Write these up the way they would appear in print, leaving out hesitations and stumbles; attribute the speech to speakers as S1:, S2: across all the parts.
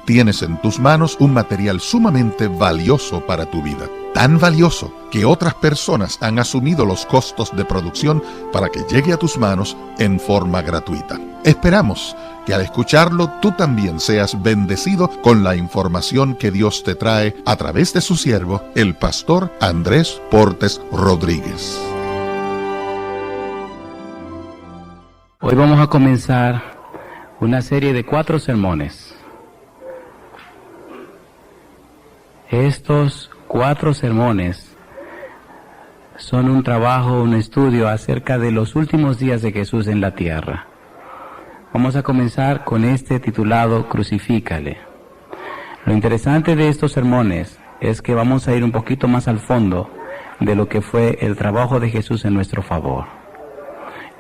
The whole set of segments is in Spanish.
S1: tienes en tus manos un material sumamente valioso para tu vida. Tan valioso que otras personas han asumido los costos de producción para que llegue a tus manos en forma gratuita. Esperamos que al escucharlo tú también seas bendecido con la información que Dios te trae a través de su siervo, el pastor Andrés Portes Rodríguez.
S2: Hoy vamos a comenzar una serie de 4 sermones. Estos 4 sermones son un trabajo, un estudio acerca de los últimos días de Jesús en la tierra. Vamos a comenzar con este titulado Crucifícale. Lo interesante de estos sermones es que vamos a ir un poquito más al fondo de lo que fue el trabajo de Jesús en nuestro favor.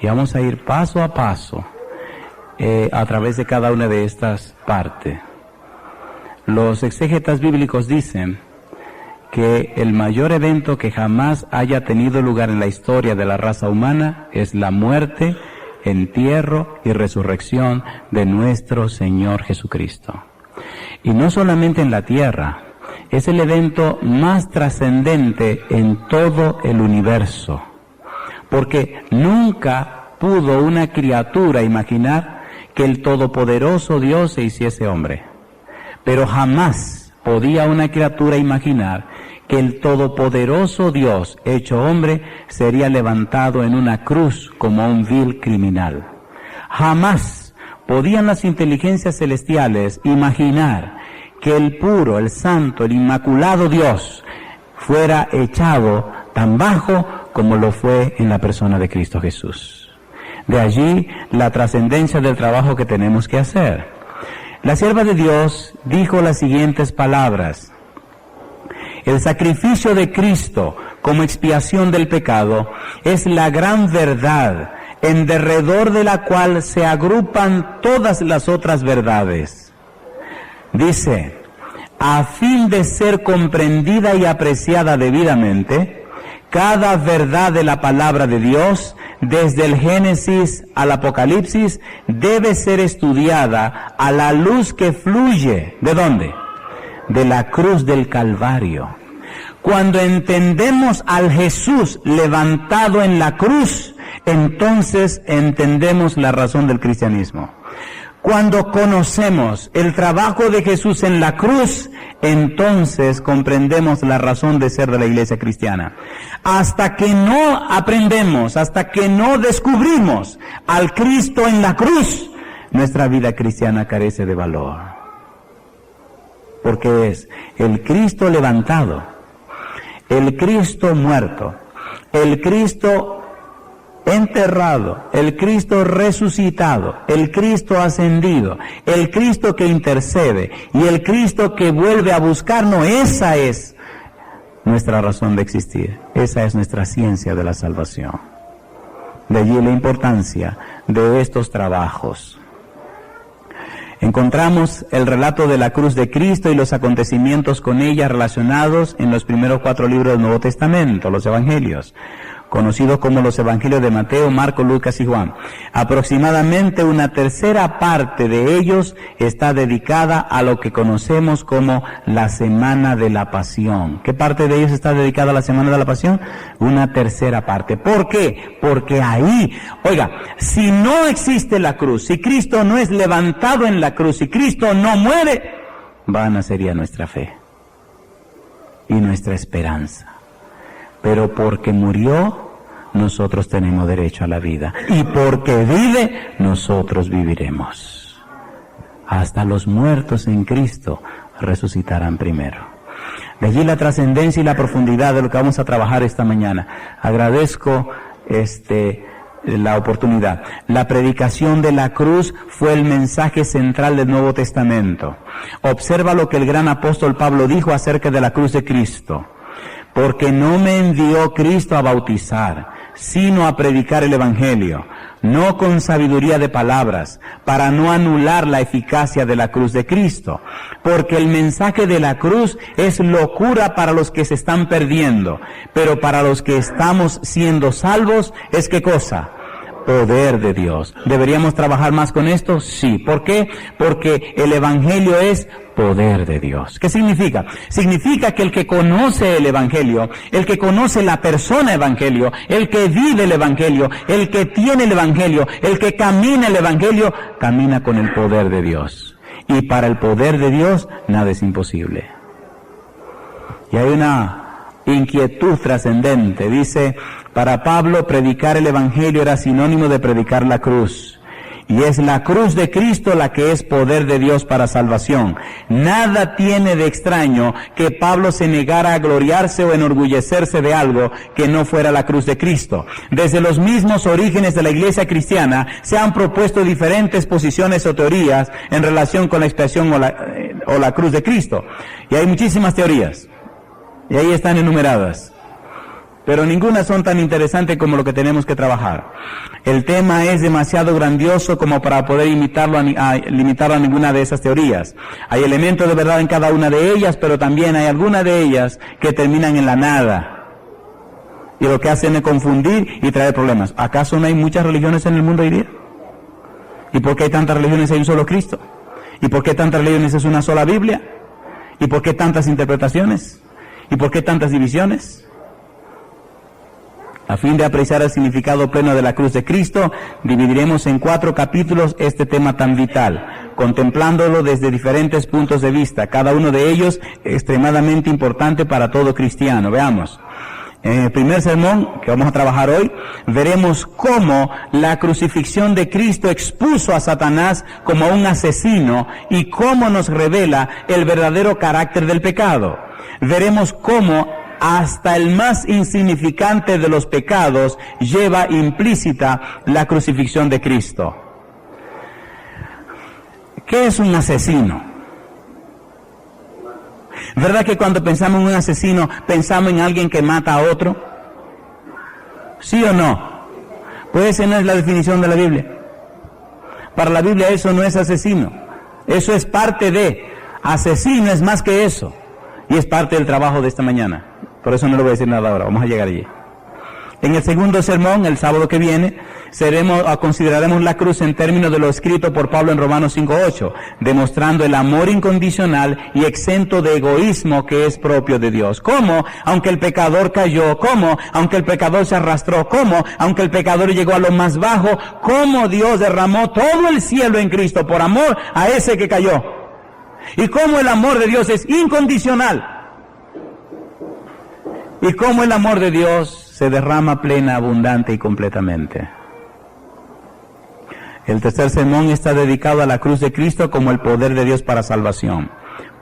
S2: Y vamos a ir paso a paso a través de cada una de estas partes. Los exégetas bíblicos dicen que el mayor evento que jamás haya tenido lugar en la historia de la raza humana es la muerte, entierro y resurrección de nuestro Señor Jesucristo. Y no solamente en la tierra, es el evento más trascendente en todo el universo, porque nunca pudo una criatura imaginar que el todopoderoso Dios se hiciese hombre. Pero jamás podía una criatura imaginar que el todopoderoso Dios, hecho hombre, sería levantado en una cruz como un vil criminal. Jamás podían las inteligencias celestiales imaginar que el puro, el santo, el inmaculado Dios fuera echado tan bajo como lo fue en la persona de Cristo Jesús. De allí la trascendencia del trabajo que tenemos que hacer. La sierva de Dios dijo las siguientes palabras: el sacrificio de Cristo como expiación del pecado es la gran verdad en derredor de la cual se agrupan todas las otras verdades. Dice, a fin de ser comprendida y apreciada debidamente, cada verdad de la palabra de Dios, desde el Génesis al Apocalipsis, debe ser estudiada a la luz que fluye, ¿de dónde? De la cruz del Calvario. Cuando entendemos al Jesús levantado en la cruz, entonces entendemos la razón del cristianismo. Cuando conocemos el trabajo de Jesús en la cruz, entonces comprendemos la razón de ser de la iglesia cristiana. Hasta que no aprendemos, hasta que no descubrimos al Cristo en la cruz, nuestra vida cristiana carece de valor. Porque es el Cristo levantado, el Cristo muerto, el Cristo enterrado, el Cristo resucitado, el Cristo ascendido, el Cristo que intercede y el Cristo que vuelve a buscarnos. Esa es nuestra razón de existir, esa es nuestra ciencia de la salvación. De allí la importancia de estos trabajos. Encontramos el relato de la cruz de Cristo y los acontecimientos con ella relacionados en los primeros 4 libros del Nuevo Testamento, los Evangelios, conocidos como los Evangelios de Mateo, Marcos, Lucas y Juan. Aproximadamente una tercera parte de ellos está dedicada a lo que conocemos como la Semana de la Pasión. ¿Qué parte de ellos está dedicada a la Semana de la Pasión? Una tercera parte. ¿Por qué? Porque ahí, oiga, si no existe la cruz, si Cristo no es levantado en la cruz, si Cristo no muere, vana sería nuestra fe y nuestra esperanza. Pero porque murió, nosotros tenemos derecho a la vida. Y porque vive, nosotros viviremos. Hasta los muertos en Cristo resucitarán primero. De allí la trascendencia y la profundidad de lo que vamos a trabajar esta mañana. Agradezco la oportunidad. La predicación de la cruz fue el mensaje central del Nuevo Testamento. Observa lo que el gran apóstol Pablo dijo acerca de la cruz de Cristo. Porque no me envió Cristo a bautizar, sino a predicar el Evangelio, no con sabiduría de palabras, para no anular la eficacia de la cruz de Cristo. Porque el mensaje de la cruz es locura para los que se están perdiendo, pero para los que estamos siendo salvos, ¿es qué cosa? Poder de Dios. ¿Deberíamos trabajar más con esto? Sí. ¿Por qué? Porque el Evangelio es poder de Dios. ¿Qué significa? Significa que el que conoce el Evangelio, el que conoce la persona Evangelio, el que vive el Evangelio, el que tiene el Evangelio, el que camina el Evangelio, camina con el poder de Dios. Y para el poder de Dios, nada es imposible. Y hay una inquietud trascendente. Dice, para Pablo, predicar el Evangelio era sinónimo de predicar la cruz. Y es la cruz de Cristo la que es poder de Dios para salvación. Nada tiene de extraño que Pablo se negara a gloriarse o enorgullecerse de algo que no fuera la cruz de Cristo. Desde los mismos orígenes de la iglesia cristiana se han propuesto diferentes posiciones o teorías en relación con la expiación o la cruz de Cristo. Y hay muchísimas teorías. Y ahí están enumeradas. Pero ninguna son tan interesantes como lo que tenemos que trabajar. El tema es demasiado grandioso como para poder limitarlo a ninguna de esas teorías. Hay elementos de verdad en cada una de ellas, pero también hay algunas de ellas que terminan en la nada. Y lo que hacen es confundir y traer problemas. ¿Acaso no hay muchas religiones en el mundo hoy día? ¿Y por qué hay tantas religiones y hay un solo Cristo? ¿Y por qué tantas religiones es una sola Biblia? ¿Y por qué tantas interpretaciones? ¿Y por qué tantas divisiones? A fin de apreciar el significado pleno de la cruz de Cristo, dividiremos en 4 capítulos este tema tan vital, contemplándolo desde diferentes puntos de vista, cada uno de ellos extremadamente importante para todo cristiano. Veamos. En el primer sermón que vamos a trabajar hoy, veremos cómo la crucifixión de Cristo expuso a Satanás como un asesino y cómo nos revela el verdadero carácter del pecado. Veremos cómo hasta el más insignificante de los pecados lleva implícita la crucifixión de Cristo. ¿Qué es un asesino? ¿Verdad que cuando pensamos en un asesino, pensamos en alguien que mata a otro? ¿Sí o no? Pues esa no es la definición de la Biblia. Para la Biblia eso no es asesino. Eso es parte de. Asesino es más que eso. Y es parte del trabajo de esta mañana. Por eso no le voy a decir nada ahora, vamos a llegar allí. En el segundo sermón, el sábado que viene, consideraremos la cruz en términos de lo escrito por Pablo en Romanos 5:8, demostrando el amor incondicional y exento de egoísmo que es propio de Dios. Cómo, aunque el pecador cayó, cómo, aunque el pecador se arrastró, cómo, aunque el pecador llegó a lo más bajo, cómo Dios derramó todo el cielo en Cristo por amor a ese que cayó. Y cómo el amor de Dios es incondicional. Y cómo el amor de Dios se derrama plena, abundante y completamente. El tercer sermón está dedicado a la cruz de Cristo como el poder de Dios para salvación.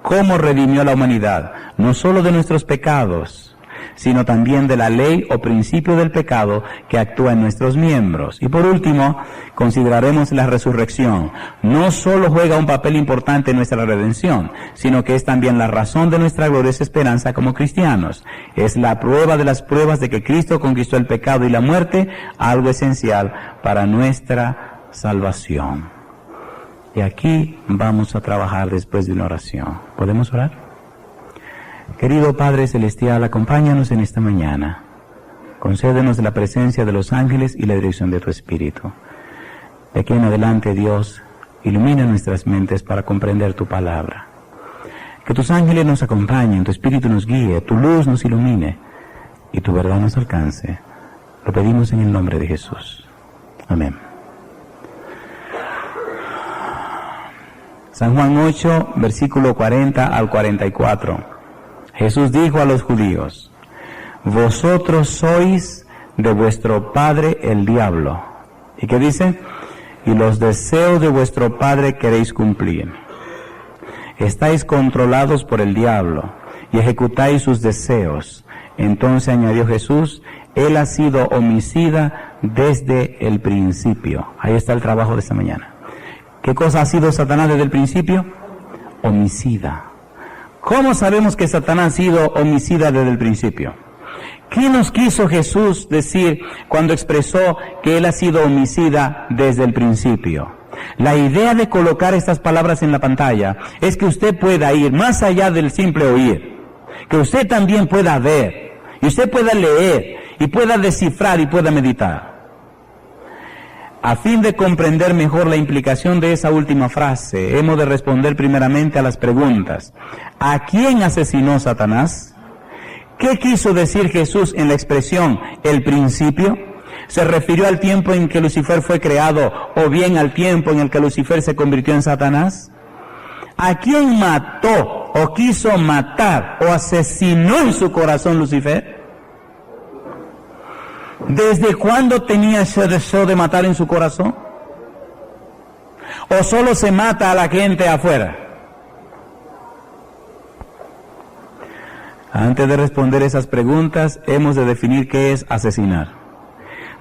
S2: Cómo redimió a la humanidad, no solo de nuestros pecados, sino también de la ley o principio del pecado que actúa en nuestros miembros. Y por último, consideraremos la resurrección. No solo juega un papel importante en nuestra redención, sino que es también la razón de nuestra gloriosa esperanza como cristianos. Es la prueba de las pruebas de que Cristo conquistó el pecado y la muerte, algo esencial para nuestra salvación. Y aquí vamos a trabajar después de una oración. ¿Podemos orar? Querido Padre Celestial, acompáñanos en esta mañana. Concédenos la presencia de los ángeles y la dirección de tu Espíritu. De aquí en adelante, Dios, ilumina nuestras mentes para comprender tu palabra. Que tus ángeles nos acompañen, tu Espíritu nos guíe, tu luz nos ilumine y tu verdad nos alcance. Lo pedimos en el nombre de Jesús. Amén. San Juan 8, versículo 40 al 44. Jesús dijo a los judíos: vosotros sois de vuestro padre el diablo. ¿Y qué dice? Y los deseos de vuestro padre queréis cumplir. Estáis controlados por el diablo y ejecutáis sus deseos. Entonces añadió Jesús: él ha sido homicida desde el principio. Ahí está el trabajo de esta mañana. ¿Qué cosa ha sido Satanás desde el principio? Homicida. ¿Cómo sabemos que Satanás ha sido homicida desde el principio? ¿Qué nos quiso Jesús decir cuando expresó que él ha sido homicida desde el principio? La idea de colocar estas palabras en la pantalla es que usted pueda ir más allá del simple oír, que usted también pueda ver, y usted pueda leer, y pueda descifrar y pueda meditar. A fin de comprender mejor la implicación de esa última frase, hemos de responder primeramente a las preguntas. ¿A quién asesinó Satanás? ¿Qué quiso decir Jesús en la expresión el principio? ¿Se refirió al tiempo en que Lucifer fue creado o bien al tiempo en el que Lucifer se convirtió en Satanás? ¿A quién mató o quiso matar o asesinó en su corazón Lucifer? ¿Desde cuándo tenía ese deseo de matar en su corazón? ¿O solo se mata a la gente afuera? Antes de responder esas preguntas, hemos de definir qué es asesinar.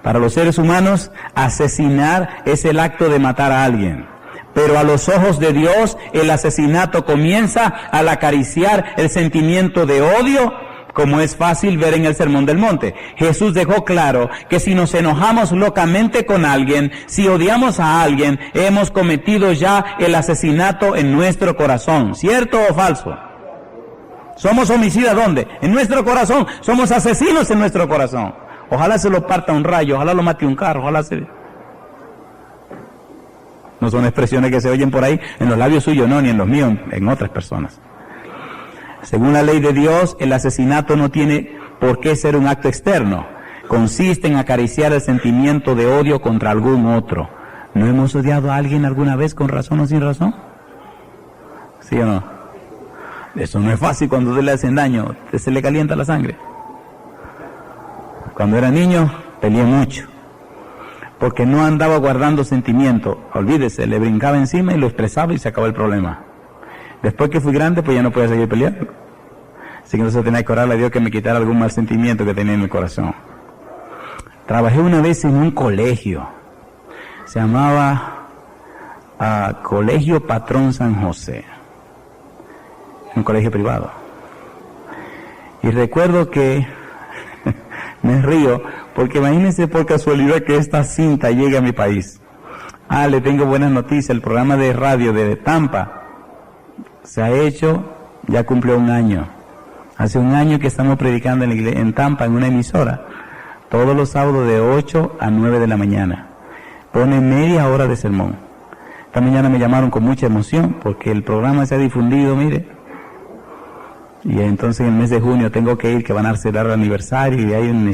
S2: Para los seres humanos, asesinar es el acto de matar a alguien. Pero a los ojos de Dios, el asesinato comienza al acariciar el sentimiento de odio, como es fácil ver en el Sermón del Monte. Jesús dejó claro que si nos enojamos locamente con alguien, si odiamos a alguien, hemos cometido ya el asesinato en nuestro corazón. ¿Cierto o falso? ¿Somos homicidas dónde? En nuestro corazón. Somos asesinos en nuestro corazón. Ojalá se lo parta un rayo, ojalá lo mate un carro, ojalá se... No son expresiones que se oyen por ahí en los labios suyos, no, ni en los míos, en otras personas. Según la ley de Dios, el asesinato no tiene por qué ser un acto externo. Consiste en acariciar el sentimiento de odio contra algún otro. ¿No hemos odiado a alguien alguna vez con razón o sin razón? ¿Sí o no? Eso no es fácil cuando usted le hacen daño, se le calienta la sangre. Cuando era niño, peleé mucho, porque no andaba guardando sentimiento. Olvídese, le brincaba encima y lo expresaba y se acabó el problema. Después que fui grande, pues ya no podía seguir peleando. Así que entonces tenía que orarle a Dios que me quitara algún mal sentimiento que tenía en mi corazón. Trabajé una vez en un colegio. Se llamaba Colegio Patrón San José. Un colegio privado. Y recuerdo que me río, porque imagínense por casualidad que esta cinta llegue a mi país. Le tengo buenas noticias. El programa de radio de Tampa se ha hecho, ya cumplió un año. Hace un año que estamos predicando en Tampa, en una emisora, todos los sábados de 8 a 9 de la mañana. Pone media hora de sermón. Esta mañana me llamaron con mucha emoción, porque el programa se ha difundido, mire. Y entonces en el mes de junio tengo que ir, que van a celebrar el aniversario, y hay una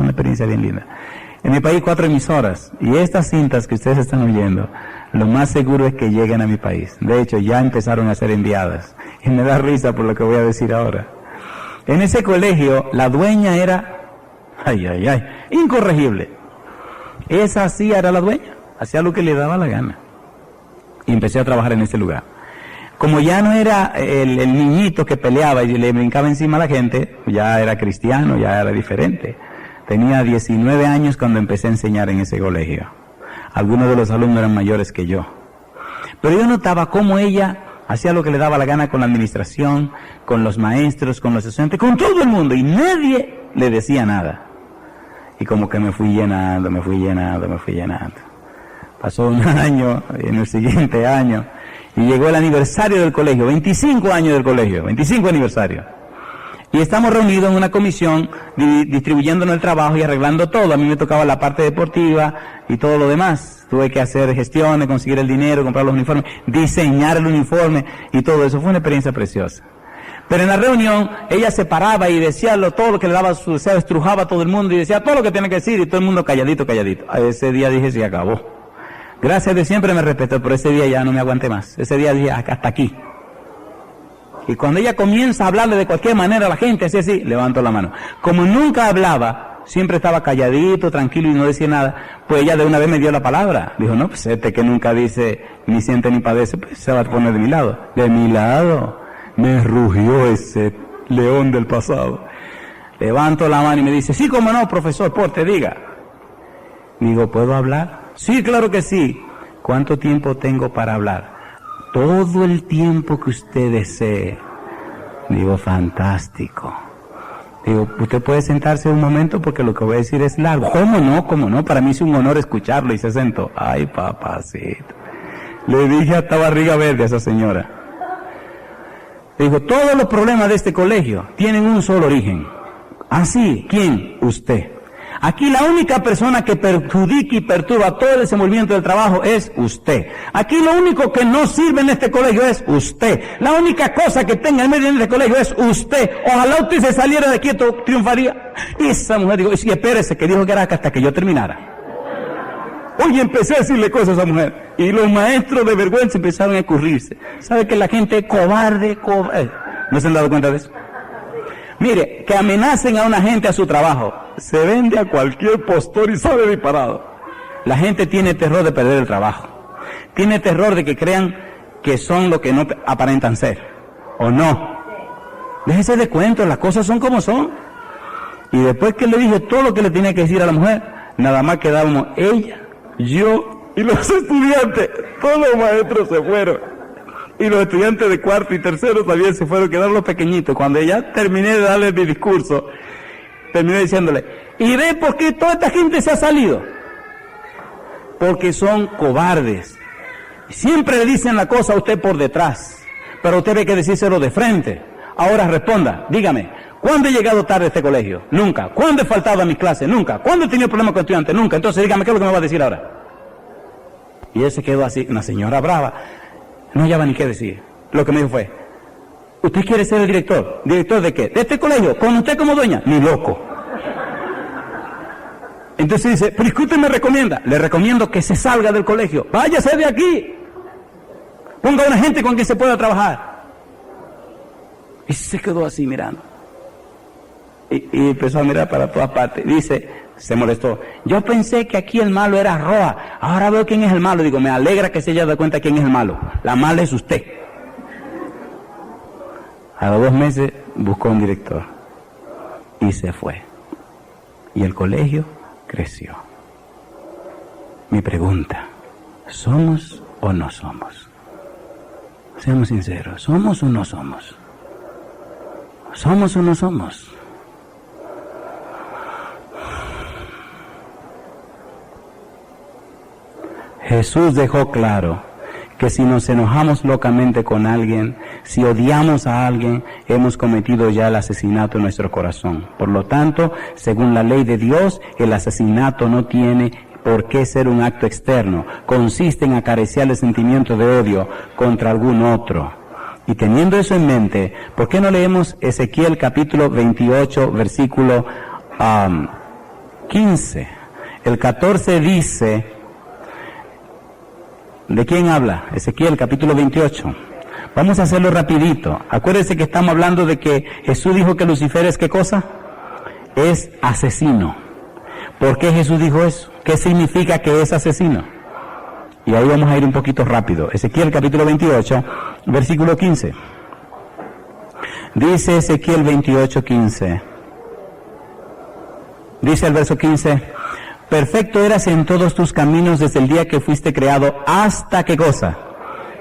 S2: experiencia bien linda. En mi país 4 emisoras, y estas cintas que ustedes están oyendo, lo más seguro es que lleguen a mi país. De hecho, ya empezaron a ser enviadas. Y me da risa por lo que voy a decir ahora. En ese colegio, la dueña era, incorregible. Esa sí era la dueña, hacía lo que le daba la gana. Y empecé a trabajar en ese lugar. Como ya no era el niñito que peleaba y le brincaba encima a la gente, ya era cristiano, ya era diferente. Tenía 19 años cuando empecé a enseñar en ese colegio. Algunos de los alumnos eran mayores que yo. Pero yo notaba cómo ella hacía lo que le daba la gana con la administración, con los maestros, con los estudiantes, con todo el mundo, y nadie le decía nada. Y como que me fui llenando. Pasó un año, y en el siguiente año, y llegó el aniversario del colegio, 25 años del colegio, 25 aniversario. Y estamos reunidos en una comisión, distribuyéndonos el trabajo y arreglando todo. A mí me tocaba la parte deportiva y todo lo demás. Tuve que hacer gestiones, conseguir el dinero, comprar los uniformes, diseñar el uniforme y todo eso. Fue una experiencia preciosa. Pero en la reunión, ella se paraba y decía todo lo que le daba su deseo, estrujaba a todo el mundo y decía todo lo que tiene que decir, y todo el mundo calladito. A ese día dije, se acabó. Gracias a Dios siempre me respetó, pero ese día ya no me aguanté más. Ese día dije, hasta aquí. Y cuando ella comienza a hablarle de cualquier manera a la gente, así, levanto la mano. Como nunca hablaba, siempre estaba calladito, tranquilo y no decía nada, pues ella de una vez me dio la palabra. Dijo, no, pues este que nunca dice, ni siente ni padece, pues se va a poner de mi lado. De mi lado, me rugió ese león del pasado. Levanto la mano y me dice, sí, cómo no, profesor, porte, diga. Digo, ¿puedo hablar? Sí, claro que sí. ¿Cuánto tiempo tengo para hablar? Todo el tiempo que usted desee. Digo, fantástico. Digo, usted puede sentarse un momento porque lo que voy a decir es largo. ¿Cómo no? Para mí es un honor escucharlo. Y se sentó. Ay, papacito. Le dije hasta barriga verde a esa señora. Dijo, todos los problemas de este colegio tienen un solo origen. ¿Ah, sí? ¿Quién? Usted. Aquí la única persona que perjudica y perturba todo el desenvolvimiento del trabajo es usted. Aquí lo único que no sirve en este colegio es usted. La única cosa que tenga en medio de este colegio es usted. Ojalá usted se saliera de aquí, triunfaría. Y esa mujer dijo, sí, espérese, que dijo que era hasta que yo terminara. Oye, empecé a decirle cosas a esa mujer. Y los maestros de vergüenza empezaron a escurrirse. ¿Sabe que la gente es cobarde? ¿No se han dado cuenta de eso? Mire, que amenacen a una gente a su trabajo. Se vende a cualquier postor y sale disparado. La gente tiene terror de perder el trabajo. Tiene terror de que crean que son lo que no aparentan ser. ¿O no? Déjese de cuentos, las cosas son como son. Y después que le dije todo lo que le tenía que decir a la mujer, nada más quedábamos ella, yo y los estudiantes. Todos los maestros se fueron. Y los estudiantes de cuarto y tercero también se fueron, quedaron los pequeñitos. Cuando ya terminé de darle mi discurso, terminé diciéndole, ¿y ve por qué toda esta gente se ha salido? Porque son cobardes. Siempre le dicen la cosa a usted por detrás, pero usted ve que decírselo de frente. Ahora responda, dígame, ¿cuándo he llegado tarde a este colegio? Nunca. ¿Cuándo he faltado a mis clases? Nunca. ¿Cuándo he tenido problemas con estudiantes? Nunca. Entonces dígame, ¿qué es lo que me va a decir ahora? Y él se quedó así, una señora brava. No hallaba ni qué decir. Lo que me dijo fue, ¿usted quiere ser el director? ¿Director de qué? ¿De este colegio? ¿Con usted como dueña? Ni loco. Entonces dice, pero ¿qué usted me recomienda? Le recomiendo que se salga del colegio. Váyase de aquí. Ponga una gente con quien se pueda trabajar. Y se quedó así mirando. Y empezó a mirar para todas partes. Dice, se molestó. Yo pensé que aquí el malo era Roa. Ahora veo quién es el malo. Digo, me alegra que se haya dado cuenta quién es el malo. La mala es usted. A los 2 meses buscó un director. Y se fue. Y el colegio creció. Mi pregunta, ¿somos o no somos? Seamos sinceros, ¿somos o no somos? ¿Somos o no somos? Jesús dejó claro que si nos enojamos locamente con alguien, si odiamos a alguien, hemos cometido ya el asesinato en nuestro corazón. Por lo tanto, según la ley de Dios, el asesinato no tiene por qué ser un acto externo. Consiste en acariciar el sentimiento de odio contra algún otro. Y teniendo eso en mente, ¿por qué no leemos Ezequiel capítulo 28, versículo 15? El 14 dice... ¿De quién habla? Ezequiel capítulo 28. Vamos a hacerlo rapidito. Acuérdense que estamos hablando de que Jesús dijo que Lucifer es ¿qué cosa? Es asesino. ¿Por qué Jesús dijo eso? ¿Qué significa que es asesino? Y ahí vamos a ir un poquito rápido. Ezequiel capítulo 28, versículo 15. Dice Ezequiel 28, 15. Dice el verso 15. Perfecto eras en todos tus caminos desde el día que fuiste creado, hasta ¿qué cosa?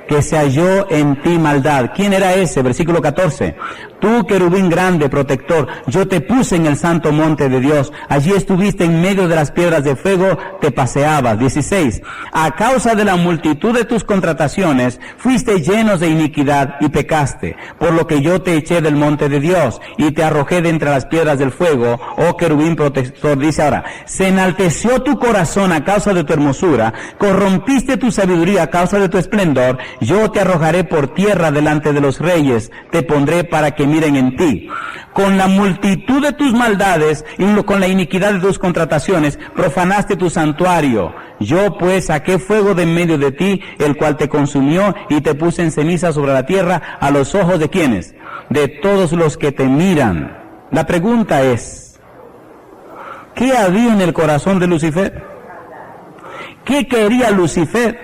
S2: Que se halló en ti maldad. ¿Quién era ese? Versículo 14. Tú, querubín grande, protector, yo te puse en el santo monte de Dios. Allí estuviste en medio de las piedras de fuego, te paseabas. 16. A causa de la multitud de tus contrataciones, fuiste llenos de iniquidad y pecaste. Por lo que yo te eché del monte de Dios y te arrojé de entre las piedras del fuego, oh querubín protector. Dice ahora, se enalteció tu corazón a causa de tu hermosura, corrompiste tu sabiduría a causa de tu esplendor. Yo te arrojaré por tierra delante de los reyes, te pondré para que miren en ti. Con la multitud de tus maldades y con la iniquidad de tus contrataciones, profanaste tu santuario. Yo pues saqué fuego de en medio de ti, el cual te consumió y te puse en ceniza sobre la tierra a los ojos de ¿quiénes? De todos los que te miran. La pregunta es, ¿qué había en el corazón de Lucifer? ¿Qué quería Lucifer?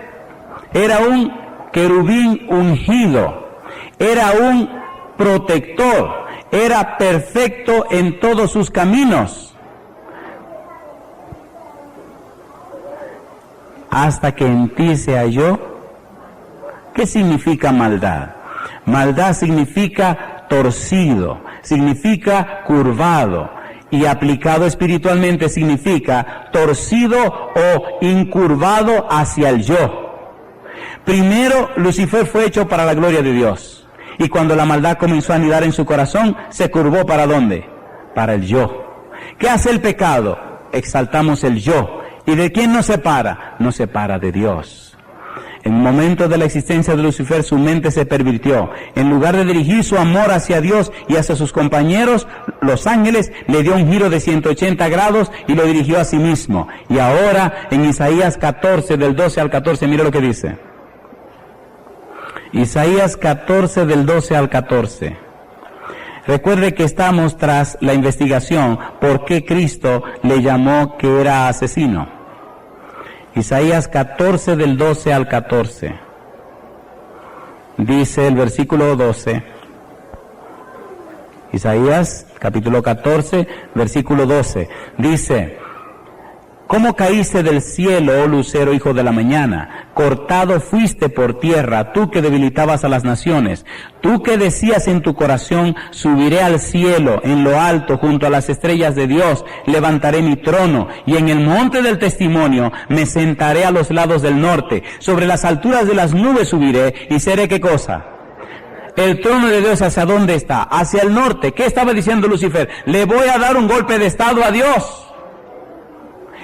S2: Era un querubín ungido, era un protector, era perfecto en todos sus caminos, hasta que en ti se halló. ¿Qué significa maldad? Maldad significa torcido, significa curvado, y aplicado espiritualmente significa torcido o incurvado hacia el yo. Primero, Lucifer fue hecho para la gloria de Dios. Y cuando la maldad comenzó a anidar en su corazón, se curvó ¿para dónde? Para el yo. ¿Qué hace el pecado? exaltamos el yo. ¿Y de quién nos separa? Nos separa de Dios. En el momento de la existencia de Lucifer, su mente se pervirtió. En lugar de dirigir su amor hacia Dios y hacia sus compañeros, los ángeles, le dio un giro de 180 grados y lo dirigió a sí mismo. Y ahora, en Isaías 14, del 12 al 14, mire lo que dice. Isaías 14, del 12 al 14. Recuerde que estamos tras la investigación por qué Cristo le llamó que era asesino. Isaías 14 del 12 al 14. Dice el versículo 12. Isaías capítulo 14, versículo 12. Dice: ¿Cómo caíste del cielo, oh lucero, hijo de la mañana? Cortado fuiste por tierra, tú que debilitabas a las naciones. Tú que decías en tu corazón, subiré al cielo, en lo alto, junto a las estrellas de Dios, levantaré mi trono, y en el monte del testimonio me sentaré a los lados del norte. Sobre las alturas de las nubes subiré, y seré, ¿qué cosa? El trono de Dios, ¿hacia dónde está? Hacia el norte. ¿Qué estaba diciendo Lucifer? Le voy a dar un golpe de estado a Dios.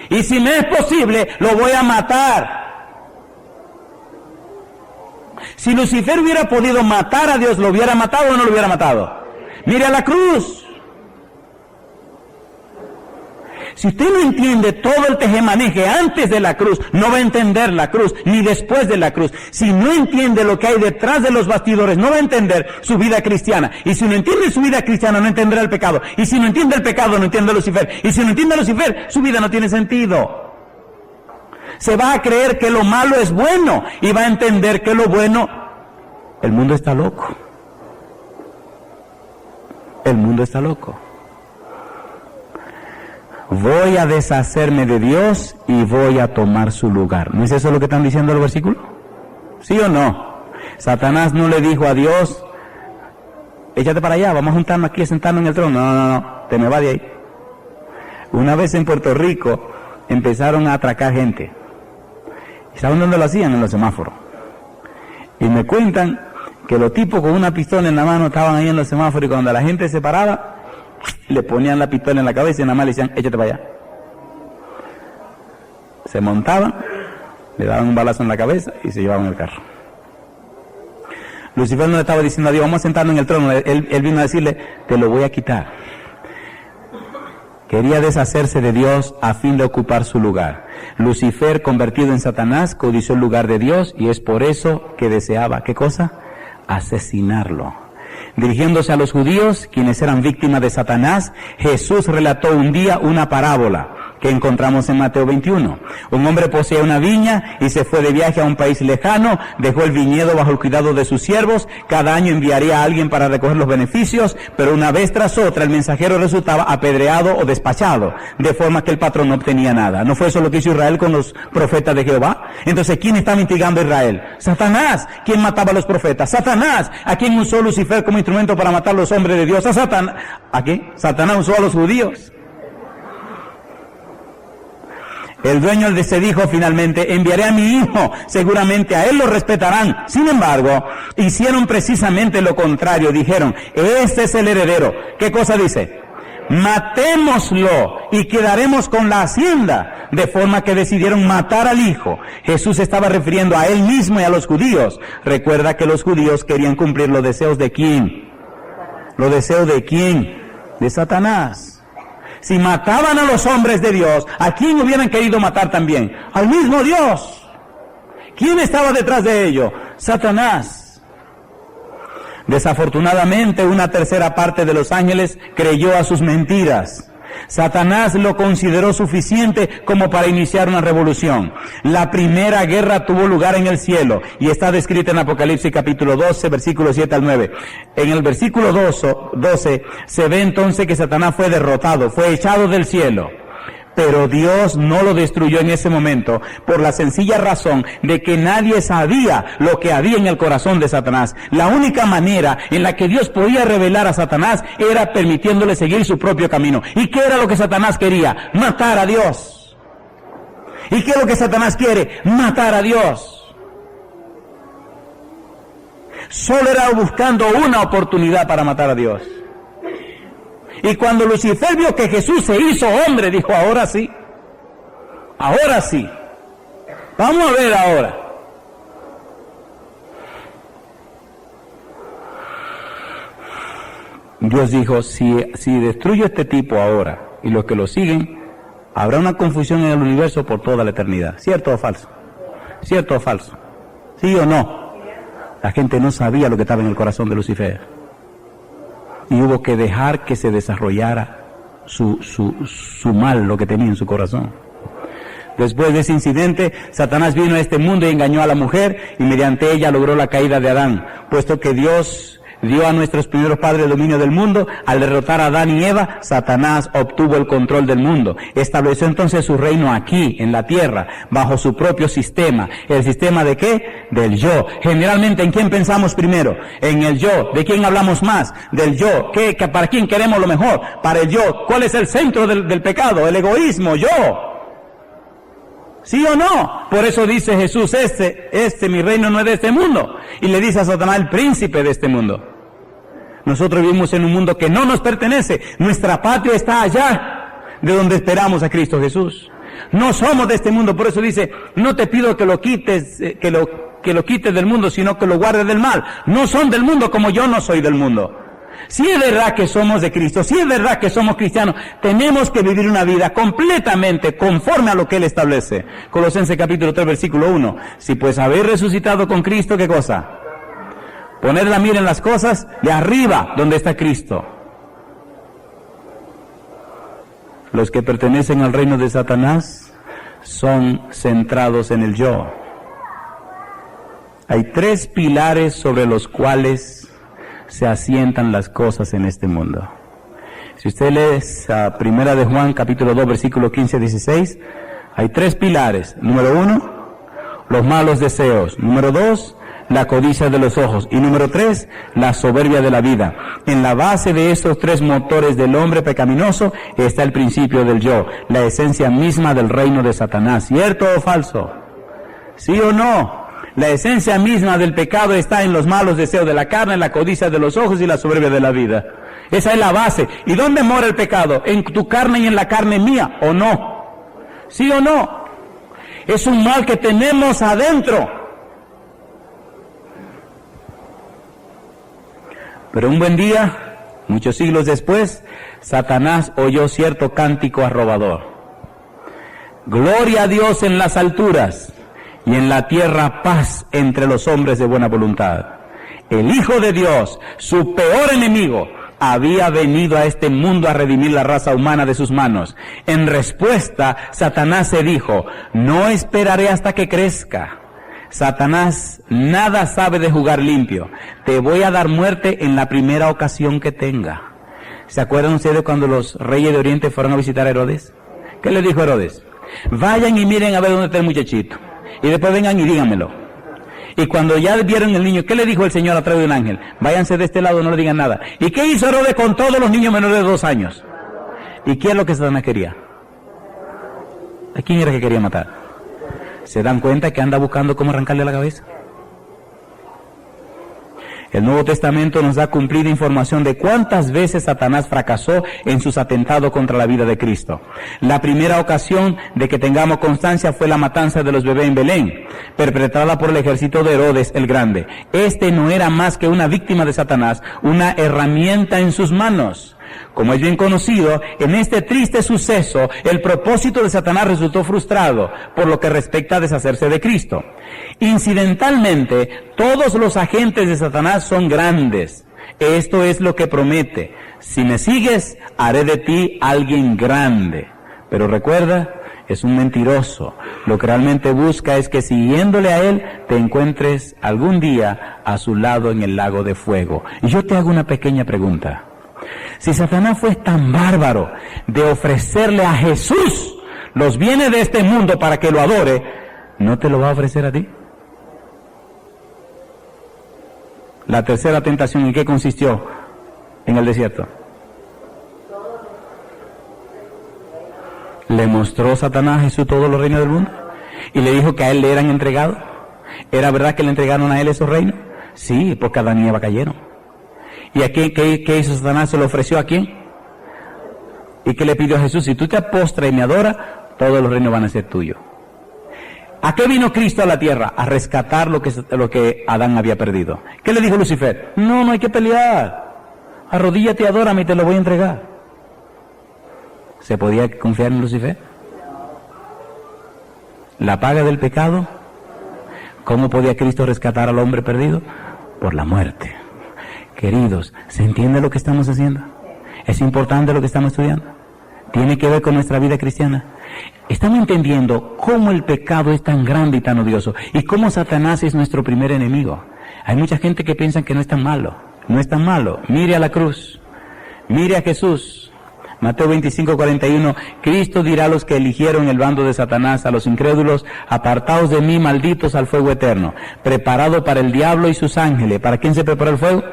S2: Y si me es posible, lo voy a matar. Si Lucifer hubiera podido matar a Dios, ¿lo hubiera matado o no lo hubiera matado? Mire a la cruz. Si usted no entiende todo el tejemaneje antes de la cruz, no va a entender la cruz, ni después de la cruz. Si no entiende lo que hay detrás de los bastidores, no va a entender su vida cristiana. Y si no entiende su vida cristiana, no entenderá el pecado. Y si no entiende el pecado, no entiende a Lucifer. Y si no entiende a Lucifer, su vida no tiene sentido. Se va a creer que lo malo es bueno y va a entender que lo bueno... El mundo está loco. El mundo está loco. Voy a deshacerme de Dios y voy a tomar su lugar. ¿No es eso lo que están diciendo los versículos? ¿Sí o no? Satanás no le dijo a Dios, échate para allá, vamos a juntarnos aquí, a sentarnos en el trono. No, te me va de ahí. Una vez en Puerto Rico empezaron a atracar gente. ¿Y saben dónde lo hacían? En los semáforos. Y me cuentan que los tipos con una pistola en la mano estaban ahí en los semáforos y cuando la gente se paraba, le ponían la pistola en la cabeza y nada más le decían, échate para allá. Se montaban, le daban un balazo en la cabeza y se llevaban el carro. Lucifer no le estaba diciendo a Dios, vamos a sentarnos en el trono. Él vino a decirle, te lo voy a quitar. Quería deshacerse de Dios a fin de ocupar su lugar. Lucifer, convertido en Satanás, codició el lugar de Dios y es por eso que deseaba, ¿qué cosa? Asesinarlo. Dirigiéndose a los judíos, quienes eran víctimas de Satanás, Jesús relató un día una parábola que encontramos en Mateo 21. Un hombre poseía una viña y se fue de viaje a un país lejano, dejó el viñedo bajo el cuidado de sus siervos, cada año enviaría a alguien para recoger los beneficios, pero una vez tras otra el mensajero resultaba apedreado o despachado, de forma que el patrón no obtenía nada. ¿No fue eso lo que hizo Israel con los profetas de Jehová? Entonces, ¿quién estaba instigando a Israel? Satanás. ¿Quién mataba a los profetas? Satanás. ¿A quién usó Lucifer como instrumento para matar a los hombres de Dios? A Satanás. ¿A qué? Satanás usó a los judíos. El dueño se dijo finalmente, enviaré a mi hijo, seguramente a él lo respetarán. Sin embargo, hicieron precisamente lo contrario, dijeron, este es el heredero. ¿Qué cosa dice? Matémoslo y quedaremos con la hacienda. De forma que decidieron matar al hijo. Jesús estaba refiriendo a él mismo y a los judíos. Recuerda que los judíos querían cumplir los deseos de ¿quién? ¿Los deseos de quién? De Satanás. Si mataban a los hombres de Dios, ¿a quién hubieran querido matar también? Al mismo Dios. ¿Quién estaba detrás de ello? Satanás. Desafortunadamente, una tercera parte de los ángeles creyó a sus mentiras. Satanás lo consideró suficiente como para iniciar una revolución. La primera guerra tuvo lugar en el cielo y está descrita en Apocalipsis capítulo 12, versículos 7 al 9. En el versículo 12 se ve entonces que Satanás fue derrotado, fue echado del cielo. Pero Dios no lo destruyó en ese momento por la sencilla razón de que nadie sabía lo que había en el corazón de Satanás. La única manera en la que Dios podía revelar a Satanás era permitiéndole seguir su propio camino. ¿Y qué era lo que Satanás quería? Matar a Dios. ¿Y qué es lo que Satanás quiere? Matar a Dios. Solo era buscando una oportunidad para matar a Dios. Y cuando Lucifer vio que Jesús se hizo hombre, dijo, ahora sí, ahora sí. Vamos a ver ahora. Dios dijo, si destruyo este tipo ahora y los que lo siguen, habrá una confusión en el universo por toda la eternidad. ¿Cierto o falso? ¿Cierto o falso? ¿Sí o no? La gente no sabía lo que estaba en el corazón de Lucifer. Y hubo que dejar que se desarrollara su mal, lo que tenía en su corazón. Después de ese incidente, Satanás vino a este mundo y engañó a la mujer, y mediante ella logró la caída de Adán, puesto que Dios dio a nuestros primeros padres el dominio del mundo. Al derrotar a Adán y Eva, Satanás obtuvo el control del mundo. Estableció entonces su reino aquí, en la tierra, bajo su propio sistema. ¿El sistema de qué? Del yo. Generalmente, ¿en quién pensamos primero? En el yo. ¿De quién hablamos más? Del yo. ¿Para quién queremos lo mejor? Para el yo. ¿Cuál es el centro del pecado? El egoísmo, yo. ¿Sí o no? Por eso dice Jesús, mi reino no es de este mundo. Y le dice a Satanás, el príncipe de este mundo. Nosotros vivimos en un mundo que no nos pertenece. Nuestra patria está allá, de donde esperamos a Cristo Jesús. No somos de este mundo, por eso dice, no te pido que lo quites, que lo quites del mundo, sino que lo guardes del mal. No son del mundo como yo no soy del mundo. Si es verdad que somos de Cristo, si es verdad que somos cristianos, tenemos que vivir una vida completamente conforme a lo que Él establece. Colosenses capítulo 3, versículo 1. Si pues habéis resucitado con Cristo, ¿qué cosa? Poner la mira en las cosas de arriba, donde está Cristo. Los que pertenecen al reino de Satanás son centrados en el yo. Hay 3 pilares sobre los cuales se asientan las cosas en este mundo. Si usted lee Primera de Juan, capítulo 2, versículo 15-16, hay 3 pilares. Número 1, los malos deseos. Número 2, la codicia de los ojos. Y número 3, la soberbia de la vida. En la base de estos 3 motores del hombre pecaminoso está el principio del yo, la esencia misma del reino de Satanás. ¿Cierto o falso? ¿Sí o no? La esencia misma del pecado está en los malos deseos de la carne, la codicia de los ojos y la soberbia de la vida. Esa es la base. ¿Y dónde mora el pecado? ¿En tu carne y en la carne mía o no? ¿Sí o no? Es un mal que tenemos adentro. Pero un buen día, muchos siglos después, Satanás oyó cierto cántico arrobador. Gloria a Dios en las alturas, y en la tierra paz entre los hombres de buena voluntad. El Hijo de Dios, su peor enemigo, había venido a este mundo a redimir la raza humana de sus manos. En respuesta, Satanás se dijo, no esperaré hasta que crezca. Satanás nada sabe de jugar limpio. Te voy a dar muerte en la primera ocasión que tenga. ¿Se acuerdan ustedes cuando los reyes de Oriente fueron a visitar a Herodes? ¿Qué le dijo Herodes? Vayan y miren a ver dónde está el muchachito. Y después vengan y díganmelo. Y cuando ya vieron el niño, ¿qué le dijo el Señor a través de un ángel? Váyanse de este lado, no le digan nada. ¿Y qué hizo Herodes con todos los niños menores de 2 años? ¿Y qué es lo que Satanás quería? ¿A quién era que quería matar? ¿Se dan cuenta que anda buscando cómo arrancarle la cabeza? El Nuevo Testamento nos da cumplida información de cuántas veces Satanás fracasó en sus atentados contra la vida de Cristo. La primera ocasión de que tengamos constancia fue la matanza de los bebés en Belén, perpetrada por el ejército de Herodes el Grande. Este no era más que una víctima de Satanás, una herramienta en sus manos. Como es bien conocido, en este triste suceso, el propósito de Satanás resultó frustrado, por lo que respecta a deshacerse de Cristo. Incidentalmente, todos los agentes de Satanás son grandes. Esto es lo que promete. Si me sigues, haré de ti alguien grande. Pero recuerda, es un mentiroso. Lo que realmente busca es que siguiéndole a él, te encuentres algún día a su lado en el lago de fuego. Y yo te hago una pequeña pregunta. Si Satanás fue tan bárbaro de ofrecerle a Jesús los bienes de este mundo para que lo adore, ¿no te lo va a ofrecer a ti? La tercera tentación, ¿en qué consistió en el desierto? ¿Le mostró Satanás a Jesús todos los reinos del mundo? ¿Y le dijo que a él le eran entregados? ¿Era verdad que le entregaron a él esos reinos? Sí, porque Adán y Eva cayeron. ¿Y a qué hizo Satanás? ¿Se lo ofreció a quién? ¿Y qué le pidió a Jesús? Si tú te postras y me adoras, todos los reinos van a ser tuyos. ¿A qué vino Cristo a la tierra? A rescatar lo que Adán había perdido. ¿Qué le dijo Lucifer? No hay que pelear. Arrodíllate y adórame y te lo voy a entregar. ¿Se podía confiar en Lucifer? ¿La paga del pecado? ¿Cómo podía Cristo rescatar al hombre perdido? Por la muerte. Queridos, ¿se entiende lo que estamos haciendo? ¿Es importante lo que estamos estudiando? ¿Tiene que ver con nuestra vida cristiana? Estamos entendiendo cómo el pecado es tan grande y tan odioso y cómo Satanás es nuestro primer enemigo. Hay mucha gente que piensa que no es tan malo. No es tan malo. Mire a la cruz. Mire a Jesús. Mateo 25:41, Cristo dirá a los que eligieron el bando de Satanás, a los incrédulos: apartaos de mí, malditos, al fuego eterno, preparado para el diablo y sus ángeles. ¿Para quién se preparó el fuego?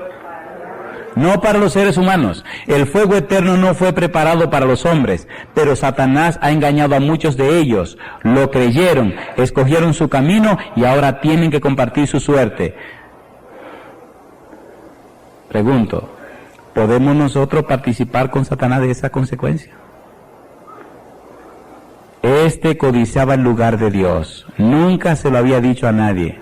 S2: No para los seres humanos. El fuego eterno no fue preparado para los hombres, pero Satanás ha engañado a muchos de ellos. Lo creyeron, escogieron su camino y ahora tienen que compartir su suerte. Pregunto, ¿podemos nosotros participar con Satanás de esa consecuencia? Este codiciaba el lugar de Dios. Nunca se lo había dicho a nadie.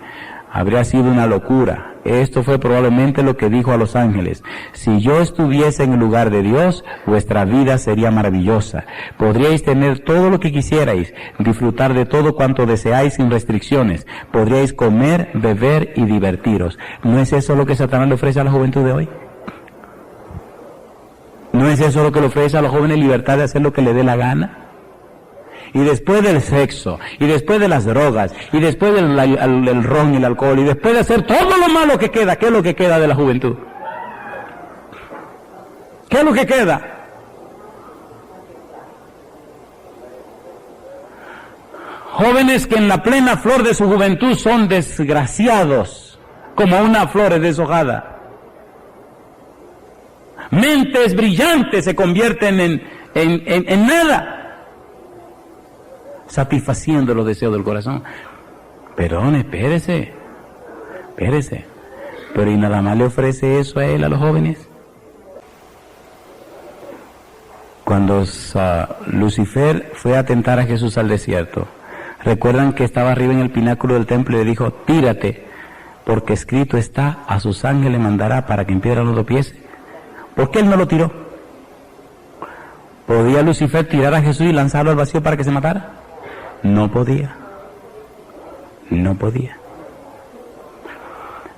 S2: Habría sido una locura. Esto fue probablemente lo que dijo a los ángeles: si yo estuviese en el lugar de Dios, vuestra vida sería maravillosa. Podríais tener todo lo que quisierais, disfrutar de todo cuanto deseáis sin restricciones. Podríais comer, beber y divertiros. ¿No es eso lo que Satanás le ofrece a la juventud de hoy? ¿No es eso lo que le ofrece a los jóvenes, libertad de hacer lo que le dé la gana? Y después del sexo, y después de las drogas, y después del ron y el alcohol, y después de hacer todo lo malo que queda, ¿qué es lo que queda de la juventud? ¿Qué es lo que queda? Jóvenes que en la plena flor de su juventud son desgraciados, como una flor deshojada. Mentes brillantes se convierten en nada, satisfaciendo los deseos del corazón. Perdón, espérese. Pero ¿y nada más le ofrece eso a él, a los jóvenes? Cuando Lucifer fue a tentar a Jesús al desierto, recuerdan que estaba arriba en el pináculo del templo y le dijo: tírate, porque escrito está, a sus ángeles mandará para que en piedra no tropiece. ¿Por qué él no lo tiró? ¿Podía Lucifer tirar a Jesús y lanzarlo al vacío para que se matara? No podía.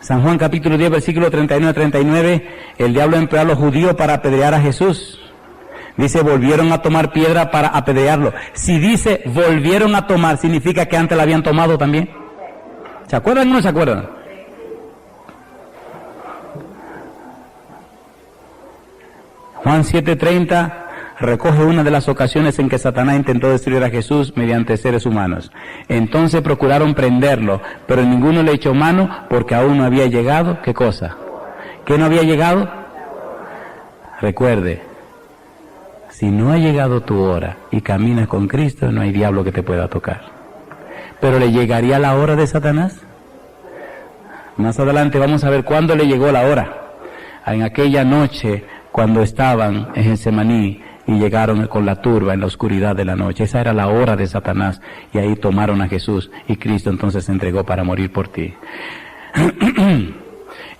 S2: San Juan capítulo 10, versículo 31-39, el diablo empleó a los judíos para apedrear a Jesús. Dice, volvieron a tomar piedra para apedrearlo. Si dice volvieron a tomar, significa que antes la habían tomado también. ¿Se acuerdan o no se acuerdan? Juan 7:30 recoge una de las ocasiones en que Satanás intentó destruir a Jesús mediante seres humanos. Entonces procuraron prenderlo, pero ninguno le echó mano porque aún no había llegado. ¿Qué cosa? ¿Qué no había llegado? Recuerde, si no ha llegado tu hora y caminas con Cristo, no hay diablo que te pueda tocar. ¿Pero le llegaría la hora de Satanás? Más adelante vamos a ver cuándo le llegó la hora. En aquella noche, cuando estaban en Getsemaní y llegaron con la turba en la oscuridad de la noche. Esa era la hora de Satanás, y ahí tomaron a Jesús, y Cristo entonces se entregó para morir por ti.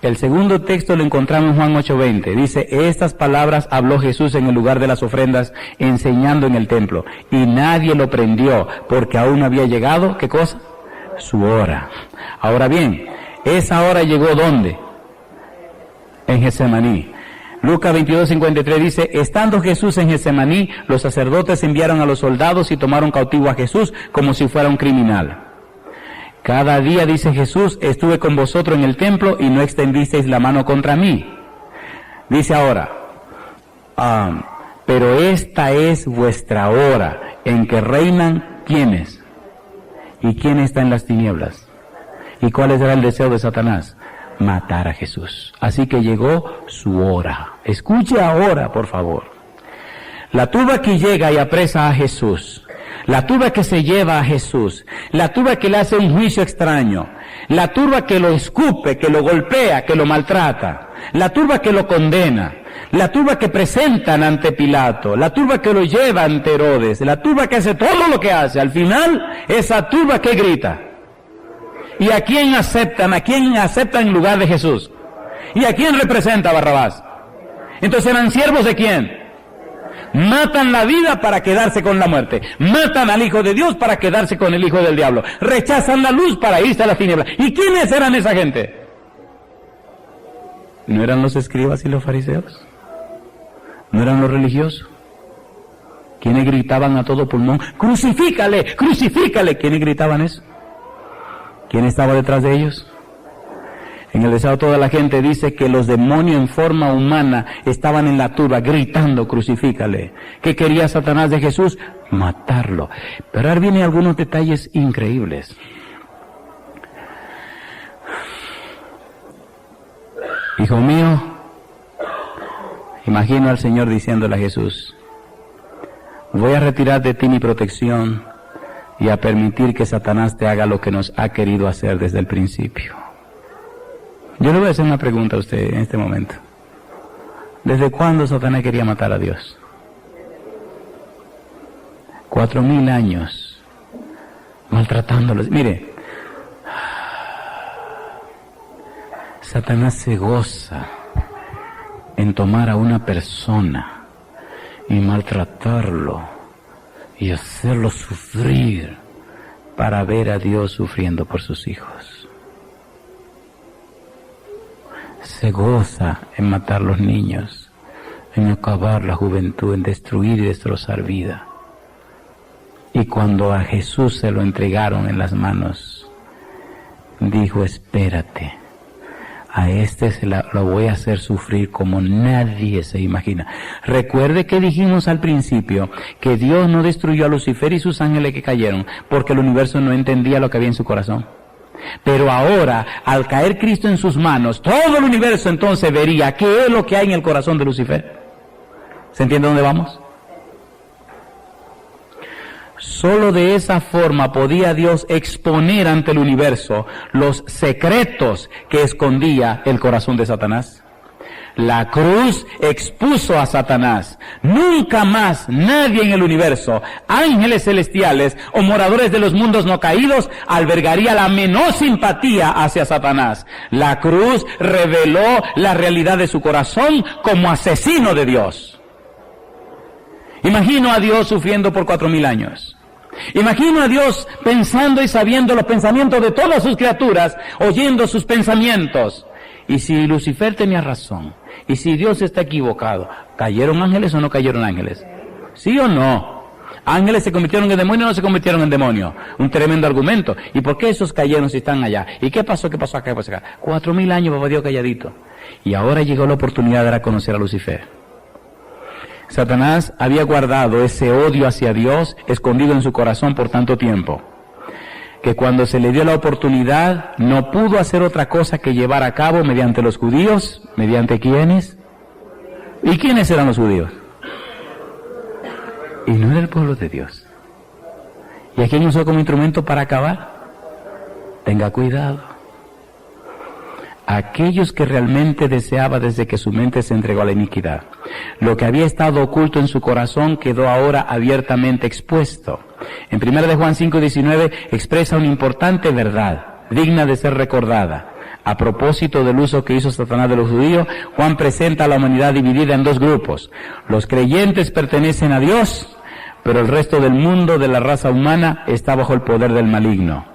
S2: El segundo texto lo encontramos en Juan 8:20. Dice, estas palabras habló Jesús en el lugar de las ofrendas, enseñando en el templo, y nadie lo prendió, porque aún no había llegado, ¿qué cosa? Su hora. Ahora bien, esa hora llegó ¿dónde? En Getsemaní. Lucas 22:53 dice, estando Jesús en Getsemaní, los sacerdotes enviaron a los soldados y tomaron cautivo a Jesús como si fuera un criminal. Cada día, dice Jesús, estuve con vosotros en el templo y no extendisteis la mano contra mí. Dice ahora, pero esta es vuestra hora en que reinan, ¿quiénes? ¿Y quién está en las tinieblas? ¿Y cuál era el deseo de Satanás? Matar a Jesús. Así que llegó su hora. Escuche ahora, por favor. La turba que llega y apresa a Jesús, la turba que se lleva a Jesús, la turba que le hace un juicio extraño, la turba que lo escupe, que lo golpea, que lo maltrata, la turba que lo condena, La turba que presentan ante Pilato, la turba que lo lleva ante Herodes, la turba que hace todo lo que hace, al final, esa turba que grita. ¿Y a quién aceptan? ¿A quién aceptan en lugar de Jesús? ¿Y a quién representa Barrabás? Entonces, ¿eran siervos de quién? Matan la vida para quedarse con la muerte. Matan al Hijo de Dios para quedarse con el Hijo del Diablo. Rechazan la luz para irse a las tinieblas. ¿Y quiénes eran esa gente? ¿No eran los escribas y los fariseos? ¿No eran los religiosos? ¿Quiénes gritaban a todo pulmón? ¡Crucifícale! ¡Crucifícale! ¿Quiénes gritaban eso? ¿Quién estaba detrás de ellos? En el deseo toda la gente dice que los demonios en forma humana estaban en la turba gritando, crucifícale. ¿Qué quería Satanás de Jesús? Matarlo. Pero ahora vienen algunos detalles increíbles. Hijo mío, imagino al Señor diciéndole a Jesús, voy a retirar de ti mi protección y a permitir que Satanás te haga lo que nos ha querido hacer desde el principio. Yo le voy a hacer una pregunta a usted en este momento. ¿Desde cuándo Satanás quería matar a Dios? 4,000 años maltratándolos. Mire, Satanás se goza en tomar a una persona y maltratarlo y hacerlo sufrir para ver a Dios sufriendo por sus hijos. Se goza en matar los niños, en acabar la juventud, en destruir y destrozar vida. Y cuando a Jesús se lo entregaron en las manos, dijo, espérate, a este lo voy a hacer sufrir como nadie se imagina. Recuerde que dijimos al principio que Dios no destruyó a Lucifer y sus ángeles que cayeron porque el universo no entendía lo que había en su corazón. Pero ahora, al caer Cristo en sus manos, todo el universo entonces vería qué es lo que hay en el corazón de Lucifer. ¿Se entiende dónde vamos? Solo de esa forma podía Dios exponer ante el universo los secretos que escondía el corazón de Satanás. La cruz expuso a Satanás. Nunca más nadie en el universo, ángeles celestiales o moradores de los mundos no caídos, albergaría la menor simpatía hacia Satanás. La cruz reveló la realidad de su corazón como asesino de Dios. Imagino a Dios sufriendo por 4,000 años. Imagino a Dios pensando y sabiendo los pensamientos de todas sus criaturas, oyendo sus pensamientos. Y si Lucifer tenía razón, y si Dios está equivocado, ¿cayeron ángeles o no cayeron ángeles? ¿Sí o no? ¿Ángeles se convirtieron en demonios o no se convirtieron en demonios? Un tremendo argumento. ¿Y por qué esos cayeron si están allá? ¿Y qué pasó? ¿Qué pasó acá? ¿Qué pasó acá? 4,000 años, papá Dios calladito. Y ahora llegó la oportunidad de conocer a Lucifer. Satanás había guardado ese odio hacia Dios escondido en su corazón por tanto tiempo, que cuando se le dio la oportunidad no pudo hacer otra cosa que llevar a cabo mediante los judíos. ¿Mediante quiénes? ¿Y quiénes eran los judíos? Y no era el pueblo de Dios. ¿Y a quién usó como instrumento para acabar? Tenga cuidado. Aquellos que realmente deseaba desde que su mente se entregó a la iniquidad. Lo que había estado oculto en su corazón quedó ahora abiertamente expuesto. En 1 de Juan 5:19 expresa una importante verdad, digna de ser recordada. A propósito del uso que hizo Satanás de los judíos, Juan presenta a la humanidad dividida en dos grupos. Los creyentes pertenecen a Dios, pero el resto del mundo de la raza humana está bajo el poder del maligno.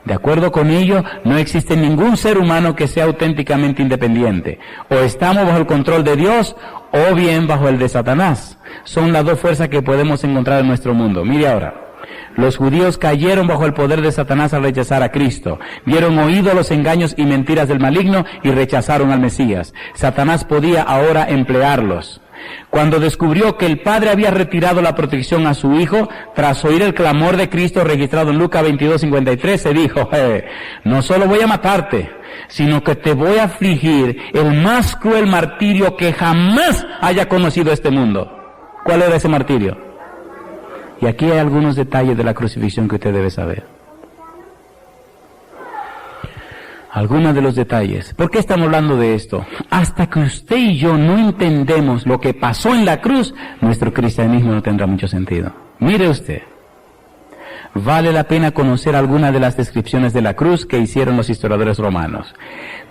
S2: De acuerdo con ello, no existe ningún ser humano que sea auténticamente independiente. O estamos bajo el control de Dios, o bien bajo el de Satanás. Son las dos fuerzas que podemos encontrar en nuestro mundo. Mire ahora. Los judíos cayeron bajo el poder de Satanás al rechazar a Cristo. Dieron oído a los engaños y mentiras del maligno y rechazaron al Mesías. Satanás podía ahora emplearlos. Cuando descubrió que el Padre había retirado la protección a su Hijo, tras oír el clamor de Cristo registrado en Lucas 22:53, se dijo, no solo voy a matarte, sino que te voy a afligir el más cruel martirio que jamás haya conocido este mundo. ¿Cuál era ese martirio? Y aquí hay algunos detalles de la crucifixión que usted debe saber. algunos de los detalles. ¿Por qué estamos hablando de esto? Hasta que usted y yo no entendemos lo que pasó en la cruz, nuestro cristianismo no tendrá mucho sentido. Mire usted, vale la pena conocer algunas de las descripciones de la cruz que hicieron los historiadores romanos.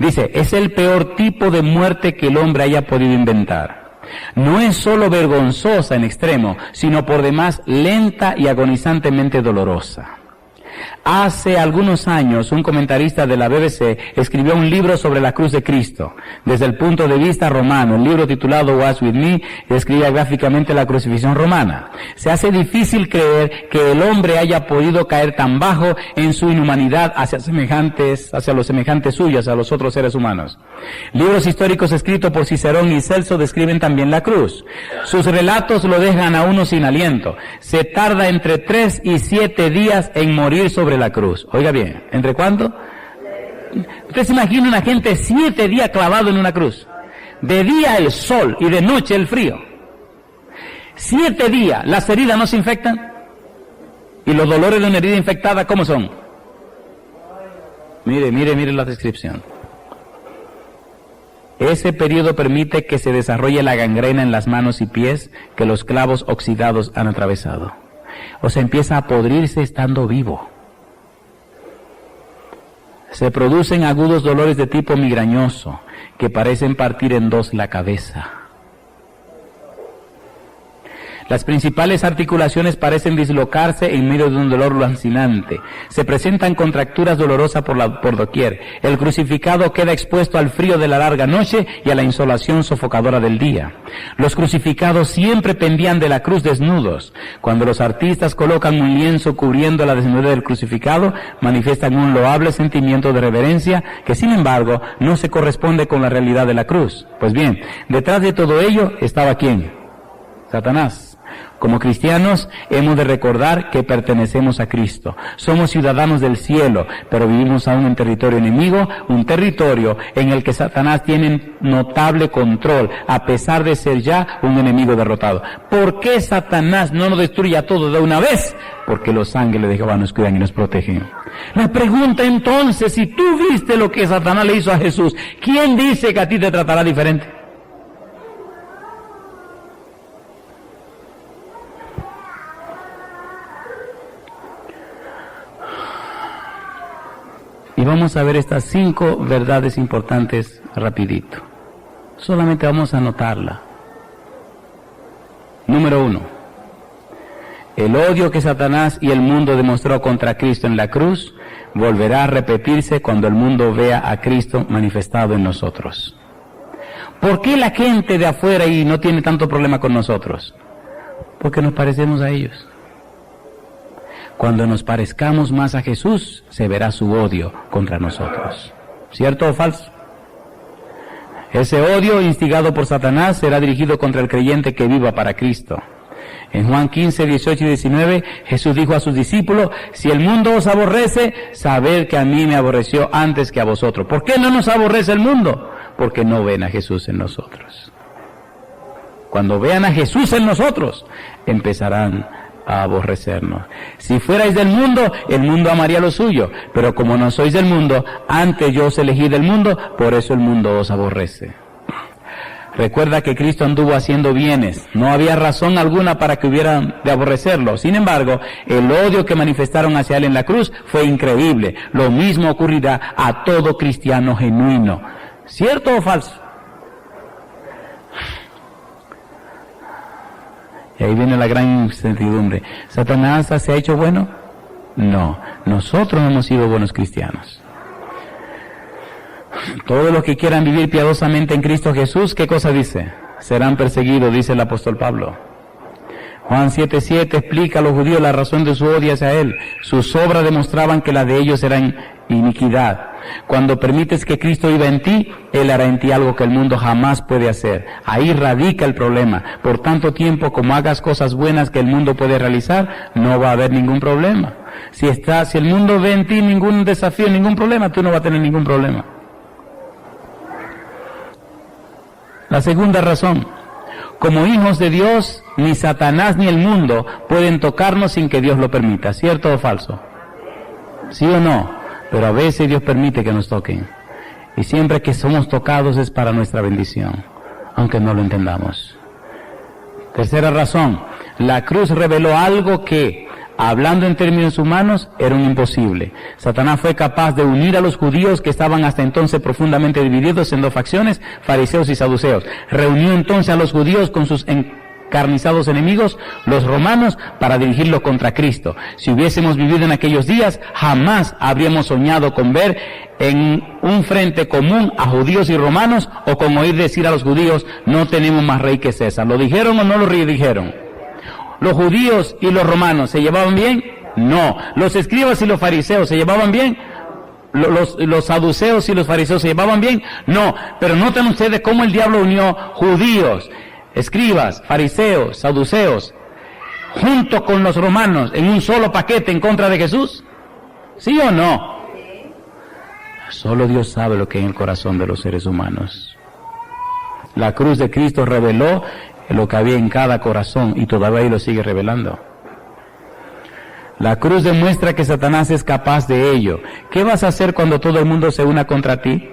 S2: Dice, es el peor tipo de muerte que el hombre haya podido inventar. No es solo vergonzosa en extremo, sino por demás lenta y agonizantemente dolorosa. Hace algunos años, un comentarista de la BBC escribió un libro sobre la cruz de Cristo. Desde el punto de vista romano, el libro titulado Watch With Me describe gráficamente la crucifixión romana. Se hace difícil creer que el hombre haya podido caer tan bajo en su inhumanidad hacia los semejantes suyos, a los otros seres humanos. Libros históricos escritos por Cicerón y Celso describen también la cruz. Sus relatos lo dejan a uno sin aliento. Se tarda entre 3 y 7 días en morir sobre la cruz. Oiga bien, ¿entre cuánto? Usted se imagina una gente 7 días clavado en una cruz. De día el sol y de noche el frío. 7 días, las heridas no se infectan. ¿Y los dolores de una herida infectada cómo son? Mire la descripción. Ese periodo permite que se desarrolle la gangrena en las manos y pies que los clavos oxidados han atravesado. O sea, empieza a podrirse estando vivo. Se producen agudos dolores de tipo migrañoso que parecen partir en dos la cabeza. Las principales articulaciones parecen dislocarse en medio de un dolor lancinante. Se presentan contracturas dolorosas por doquier. El crucificado queda expuesto al frío de la larga noche y a la insolación sofocadora del día. Los crucificados siempre pendían de la cruz desnudos. Cuando los artistas colocan un lienzo cubriendo la desnudez del crucificado, manifiestan un loable sentimiento de reverencia que, sin embargo, no se corresponde con la realidad de la cruz. Pues bien, detrás de todo ello estaba ¿quién? Satanás. Como cristianos hemos de recordar que pertenecemos a Cristo. Somos ciudadanos del cielo, pero vivimos aún en territorio enemigo, un territorio en el que Satanás tiene notable control, a pesar de ser ya un enemigo derrotado. ¿Por qué Satanás no nos destruye a todos de una vez? Porque los ángeles de Jehová nos cuidan y nos protegen. La pregunta entonces, si tú viste lo que Satanás le hizo a Jesús, ¿quién dice que a ti te tratará diferente? Y vamos a ver estas 5 verdades importantes rapidito. Solamente vamos a anotarla. Número 1. El odio que Satanás y el mundo demostró contra Cristo en la cruz volverá a repetirse cuando el mundo vea a Cristo manifestado en nosotros. ¿Por qué la gente de afuera y no tiene tanto problema con nosotros? Porque nos parecemos a ellos. Cuando nos parezcamos más a Jesús, se verá su odio contra nosotros. ¿Cierto o falso? Ese odio instigado por Satanás será dirigido contra el creyente que viva para Cristo. En Juan 15, 18 y 19, Jesús dijo a sus discípulos, si el mundo os aborrece, sabed que a mí me aborreció antes que a vosotros. ¿Por qué no nos aborrece el mundo? Porque no ven a Jesús en nosotros. Cuando vean a Jesús en nosotros, empezarán a aborrecernos. Si fuerais del mundo, el mundo amaría lo suyo, pero como no sois del mundo, antes yo os elegí del mundo, por eso el mundo os aborrece. Recuerda que Cristo anduvo haciendo bienes, no había razón alguna para que hubieran de aborrecerlo. Sin embargo, el odio que manifestaron hacia él en la cruz fue increíble. Lo mismo ocurrirá a todo cristiano genuino. ¿Cierto o falso? Y ahí viene la gran incertidumbre. ¿Satanás se ha hecho bueno? No, nosotros no hemos sido buenos cristianos. Todos los que quieran vivir piadosamente en Cristo Jesús, ¿qué cosa dice? Serán perseguidos, dice el apóstol Pablo. Juan 7:7 explica a los judíos la razón de su odio hacia él. Sus obras demostraban que las de ellos eran iniquidad. Cuando permites que Cristo viva en ti, Él hará en ti algo que el mundo jamás puede hacer. Ahí radica el problema. Por tanto tiempo como hagas cosas buenas que el mundo puede realizar, no va a haber ningún problema. Si el mundo ve en ti ningún desafío, ningún problema, tú no vas a tener ningún problema. La segunda razón, como hijos de Dios, ni Satanás ni el mundo pueden tocarnos sin que Dios lo permita. ¿Cierto o falso? ¿Sí o no? pero a veces Dios permite que nos toquen. Y siempre que somos tocados es para nuestra bendición, aunque no lo entendamos. Tercera razón, la cruz reveló algo que, hablando en términos humanos, era un imposible. Satanás fue capaz de unir a los judíos que estaban hasta entonces profundamente divididos en dos facciones, fariseos y saduceos. Reunió entonces a los judíos con sus encarnizados enemigos, los romanos, para dirigirlos contra Cristo. Si hubiésemos vivido en aquellos días, jamás habríamos soñado con ver en un frente común a judíos y romanos, o con oír decir a los judíos, no tenemos más rey que César. ¿Lo dijeron o no lo dijeron? ¿Los judíos y los romanos se llevaban bien? No. ¿Los escribas y los fariseos se llevaban bien? ¿Los saduceos y los fariseos se llevaban bien? No. Pero noten ustedes cómo el diablo unió judíos, escribas, fariseos, saduceos, junto con los romanos, en un solo paquete en contra de Jesús. ¿Sí o no? Solo Dios sabe lo que hay en el corazón de los seres humanos. La cruz de Cristo reveló lo que había en cada corazón y todavía ahí lo sigue revelando. La cruz demuestra que Satanás es capaz de ello. ¿Qué vas a hacer cuando todo el mundo se una contra ti?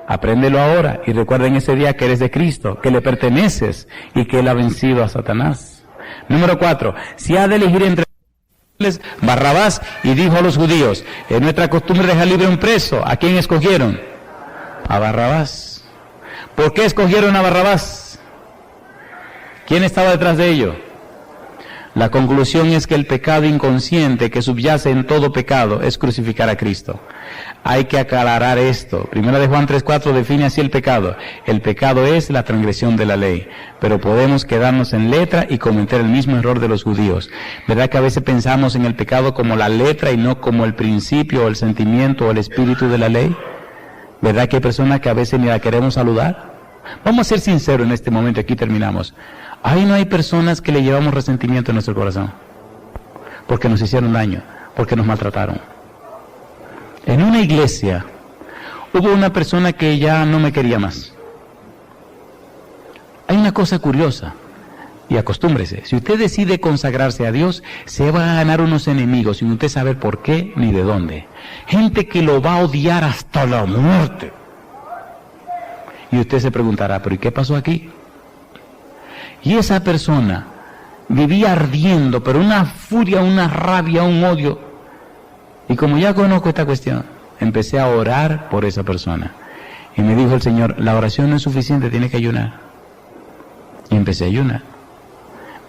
S2: Apréndelo ahora y recuerda en ese día que eres de Cristo, que le perteneces y que Él ha vencido a Satanás. Número 4. Si ha de elegir entre Barrabás, y dijo a los judíos, es nuestra costumbre dejar libre un preso. ¿A quién escogieron? A Barrabás. ¿Por qué escogieron a Barrabás? ¿Quién estaba detrás de ello? La conclusión es que el pecado inconsciente que subyace en todo pecado es crucificar a Cristo. Hay que aclarar esto. Primera de Juan 3:4 define así el pecado. El pecado es la transgresión de la ley. Pero podemos quedarnos en letra y cometer el mismo error de los judíos. ¿Verdad que a veces pensamos en el pecado como la letra y no como el principio o el sentimiento o el espíritu de la ley? ¿Verdad que hay personas que a veces ni la queremos saludar? Vamos a ser sinceros en este momento, aquí terminamos. Ahí no hay personas que le llevamos resentimiento en nuestro corazón, porque nos hicieron daño, porque nos maltrataron. En una iglesia hubo una persona que ya no me quería más. Hay una cosa curiosa, y acostúmbrese, si usted decide consagrarse a Dios, se va a ganar unos enemigos sin usted saber por qué ni de dónde. Gente que lo va a odiar hasta la muerte. Y usted se preguntará, ¿pero y qué pasó aquí? Y esa persona vivía ardiendo, pero una furia, una rabia, un odio. Y como ya conozco esta cuestión, empecé a orar por esa persona. Y me dijo el Señor, la oración no es suficiente, tienes que ayunar. Y empecé a ayunar.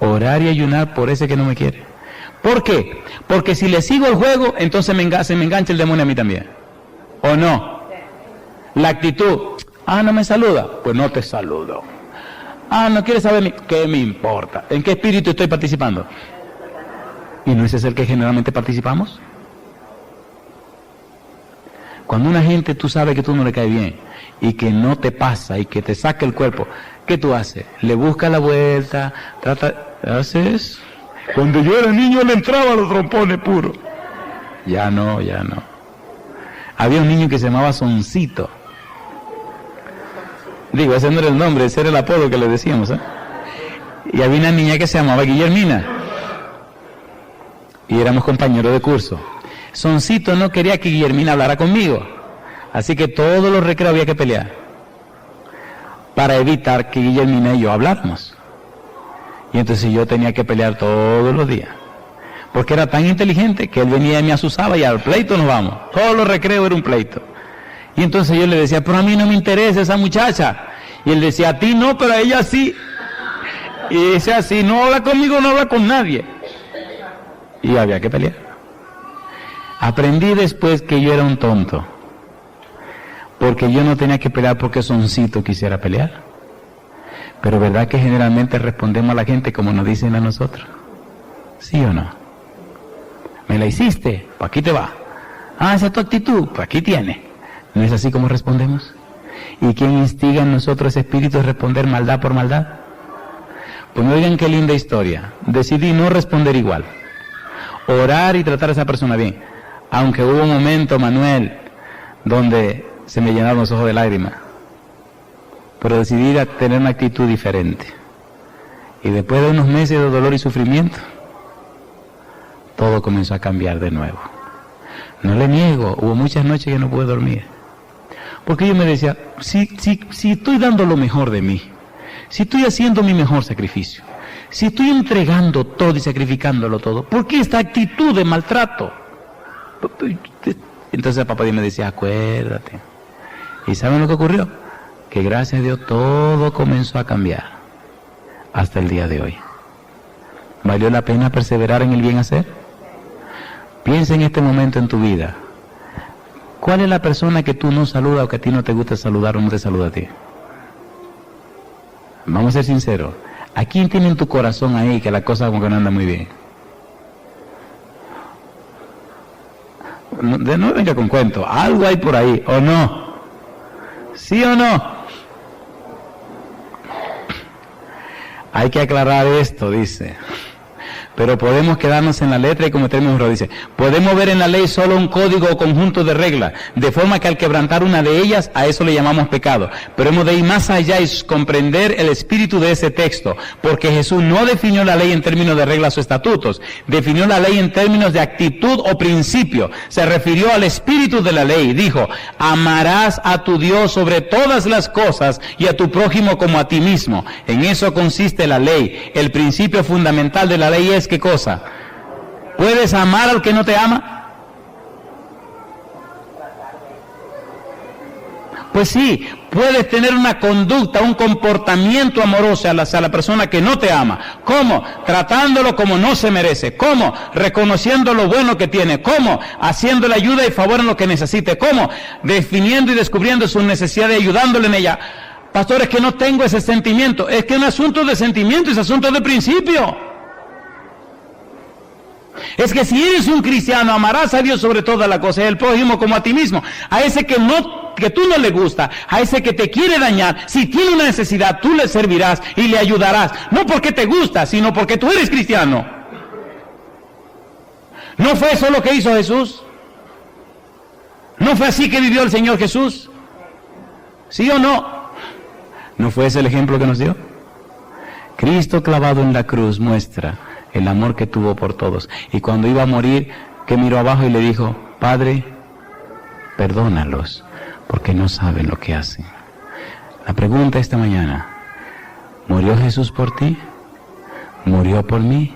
S2: Orar y ayunar por ese que no me quiere. ¿Por qué? Porque si le sigo el juego, entonces se me engancha el demonio a mí también. ¿O no? La actitud, no me saluda, pues no te saludo. No quieres saber qué me importa, en qué espíritu estoy participando. ¿Y no ese es el que generalmente participamos? Cuando una gente tú sabes que tú no le caes bien y que no te pasa y que te saca el cuerpo, ¿qué tú haces? Le buscas la vuelta, haces. Cuando yo era niño le entraba a los trompones puros. Ya no. Había un niño que se llamaba Soncito. Digo, ese no era el nombre, ese era el apodo que le decíamos, ¿eh? Y había una niña que se llamaba Guillermina. Y éramos compañeros de curso. Soncito no quería que Guillermina hablara conmigo. Así que todos los recreos había que pelear. Para evitar que Guillermina y yo habláramos. Y entonces yo tenía que pelear todos los días. Porque era tan inteligente que él venía y me asusaba y al pleito nos vamos. Todos los recreos era un pleito. Y entonces yo le decía, pero a mí no me interesa esa muchacha. Y él decía, a ti no, pero a ella sí. Y decía, si no habla conmigo, no habla con nadie. Y había que pelear. Aprendí después que yo era un tonto. Porque yo no tenía que pelear porque Soncito quisiera pelear. Pero verdad que generalmente respondemos a la gente como nos dicen a nosotros. ¿Sí o no? ¿Me la hiciste? Pues aquí te va. Esa es tu actitud, pues aquí tienes. ¿No es así como respondemos? ¿Y quién instiga en nosotros ese espíritu de responder maldad por maldad? Pues me oigan qué linda historia. Decidí no responder igual. Orar y tratar a esa persona bien. Aunque hubo un momento, Manuel, donde se me llenaron los ojos de lágrimas. Pero decidí tener una actitud diferente. Y después de unos meses de dolor y sufrimiento, todo comenzó a cambiar de nuevo. No le niego, hubo muchas noches que no pude dormir. Porque yo me decía, si estoy dando lo mejor de mí, si estoy haciendo mi mejor sacrificio, si estoy entregando todo y sacrificándolo todo, ¿por qué esta actitud de maltrato? Entonces el papá Dios me decía, acuérdate. ¿Y saben lo que ocurrió? Que gracias a Dios todo comenzó a cambiar hasta el día de hoy. ¿Valió la pena perseverar en el bien hacer? Piensa en este momento en tu vida. ¿Cuál es la persona que tú no saludas o que a ti no te gusta saludar o no te saluda a ti? Vamos a ser sinceros. ¿A quién tiene en tu corazón ahí que la cosa como que no anda muy bien? No venga con cuento. Algo hay por ahí, ¿o no? ¿Sí o no? Hay que aclarar esto, dice. Pero podemos quedarnos en la letra y cometer un error. Dice, podemos ver en la ley solo un código o conjunto de reglas, de forma que al quebrantar una de ellas, a eso le llamamos pecado. Pero hemos de ir más allá y comprender el espíritu de ese texto, porque Jesús no definió la ley en términos de reglas o estatutos, definió la ley en términos de actitud o principio. Se refirió al espíritu de la ley. Dijo, amarás a tu Dios sobre todas las cosas y a tu prójimo como a ti mismo. En eso consiste la ley. El principio fundamental de la ley es ¿qué cosa? ¿Puedes amar al que no te ama? Pues sí, puedes tener una conducta, un comportamiento amoroso hacia la persona que no te ama. ¿Cómo? Tratándolo como no se merece. ¿Cómo? Reconociendo lo bueno que tiene. ¿Cómo? Haciéndole ayuda y favor en lo que necesite. ¿Cómo? Definiendo y descubriendo sus necesidades y ayudándole en ella. Pastor, es que no tengo ese sentimiento. Es que es un asunto de sentimiento, es asunto de principio. Es que si eres un cristiano, amarás a Dios sobre todas las cosas y al prójimo como a ti mismo. A ese que tú no le gusta, a ese que te quiere dañar, si tiene una necesidad, tú le servirás y le ayudarás. No porque te gusta, sino porque tú eres cristiano. ¿No fue eso lo que hizo Jesús? ¿No fue así que vivió el Señor Jesús? ¿Sí o no? ¿No fue ese el ejemplo que nos dio? Cristo clavado en la cruz muestra el amor que tuvo por todos. Y cuando iba a morir, que miró abajo y le dijo, Padre, perdónalos, porque no saben lo que hacen. La pregunta esta mañana, ¿murió Jesús por ti? ¿Murió por mí?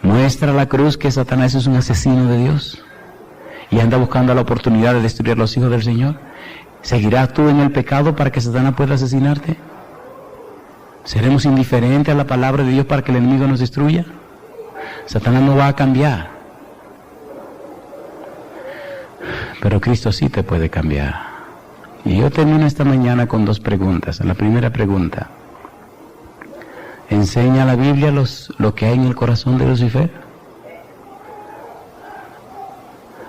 S2: ¿Muestra la cruz que Satanás es un asesino de Dios? ¿Y anda buscando la oportunidad de destruir a los hijos del Señor? ¿Seguirás tú en el pecado para que Satanás pueda asesinarte? ¿Seremos indiferentes a la palabra de Dios para que el enemigo nos destruya? Satanás no va a cambiar, pero Cristo sí te puede cambiar. Y yo termino esta mañana con dos preguntas. La primera pregunta, ¿enseña la Biblia lo que hay en el corazón de Lucifer?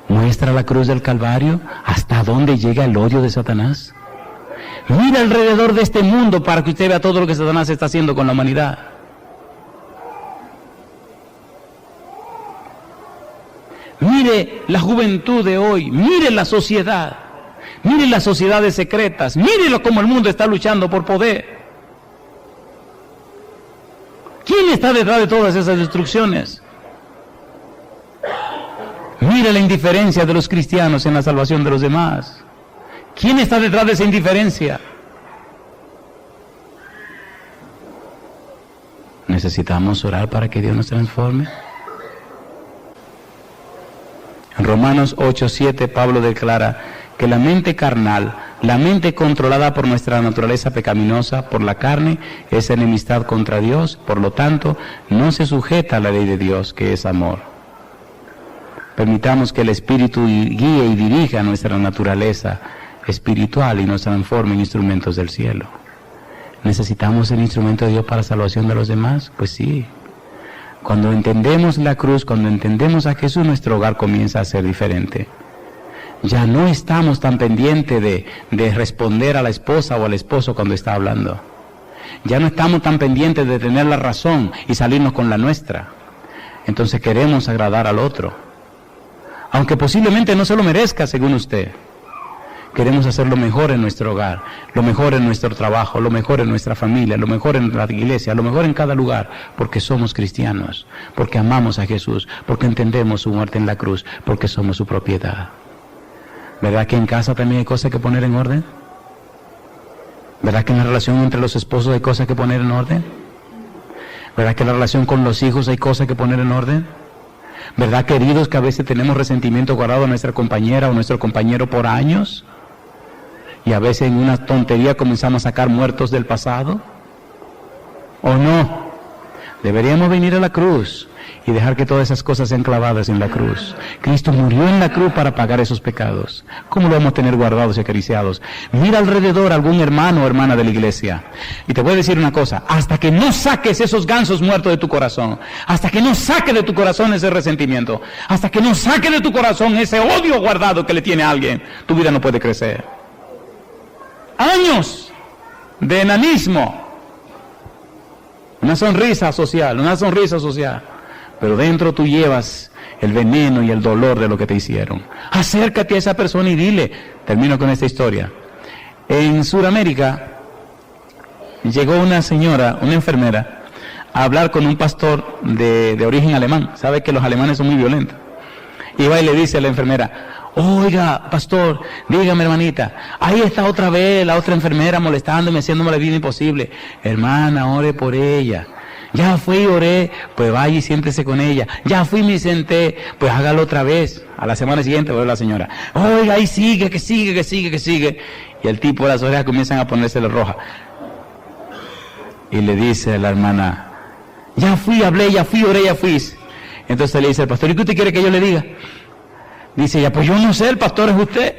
S2: ¿Muestra la cruz del Calvario hasta dónde llega el odio de Satanás? Mira alrededor de este mundo para que usted vea todo lo que Satanás está haciendo con la humanidad. Mire la juventud de hoy, mire la sociedad, mire las sociedades secretas, mírelo cómo el mundo está luchando por poder. ¿Quién está detrás de todas esas destrucciones? Mire la indiferencia de los cristianos en la salvación de los demás. ¿Quién está detrás de esa indiferencia? ¿Necesitamos orar para que Dios nos transforme? En Romanos 8:7 Pablo declara que la mente carnal, la mente controlada por nuestra naturaleza pecaminosa, por la carne, es enemistad contra Dios, por lo tanto, no se sujeta a la ley de Dios, que es amor. Permitamos que el Espíritu guíe y dirija nuestra naturaleza espiritual y nos transforme en instrumentos del cielo. ¿Necesitamos el instrumento de Dios para la salvación de los demás? Pues sí. Cuando entendemos la cruz, cuando entendemos a Jesús, nuestro hogar comienza a ser diferente. Ya no estamos tan pendientes de responder a la esposa o al esposo cuando está hablando. Ya no estamos tan pendientes de tener la razón y salirnos con la nuestra. Entonces queremos agradar al otro, aunque posiblemente no se lo merezca según usted. Queremos hacer lo mejor en nuestro hogar, lo mejor en nuestro trabajo, lo mejor en nuestra familia, lo mejor en la iglesia, lo mejor en cada lugar, porque somos cristianos, porque amamos a Jesús, porque entendemos su muerte en la cruz, porque somos su propiedad. ¿Verdad que en casa también hay cosas que poner en orden? ¿Verdad que en la relación entre los esposos hay cosas que poner en orden? ¿Verdad que en la relación con los hijos hay cosas que poner en orden? ¿Verdad, queridos, que a veces tenemos resentimiento guardado a nuestra compañera o nuestro compañero por años? Y a veces en una tontería comenzamos a sacar muertos del pasado. ¿O no? Deberíamos venir a la cruz y dejar que todas esas cosas sean clavadas en la cruz. Cristo murió en la cruz para pagar esos pecados. ¿Cómo lo vamos a tener guardados y acariciados? Mira alrededor a algún hermano o hermana de la iglesia. Y te voy a decir una cosa, hasta que no saques esos gansos muertos de tu corazón, hasta que no saques de tu corazón ese resentimiento, hasta que no saques de tu corazón ese odio guardado que le tiene a alguien, tu vida no puede crecer. Años de enanismo. Una sonrisa social. Pero dentro tú llevas el veneno y el dolor de lo que te hicieron. Acércate a esa persona y dile. Termino con esta historia. En Sudamérica llegó una señora, una enfermera, a hablar con un pastor de origen alemán. Sabe que los alemanes son muy violentos. Y va y le dice a la enfermera: oiga, pastor, dígame, hermanita, ahí está otra vez la otra enfermera molestándome, haciéndome la vida imposible. Hermana, ore por ella. Ya fui y oré, pues vaya y siéntese con ella. Ya fui y me senté, pues hágalo otra vez. A la semana siguiente vuelve la señora: oiga, ahí sigue. Y el tipo, las orejas comienzan a ponérsele rojas. Y le dice a la hermana: ya fui, hablé, ya fui, oré, ya fui. Entonces le dice al pastor: ¿y qué usted quiere que yo le diga? Dice ella: pues yo no sé, el pastor es usted.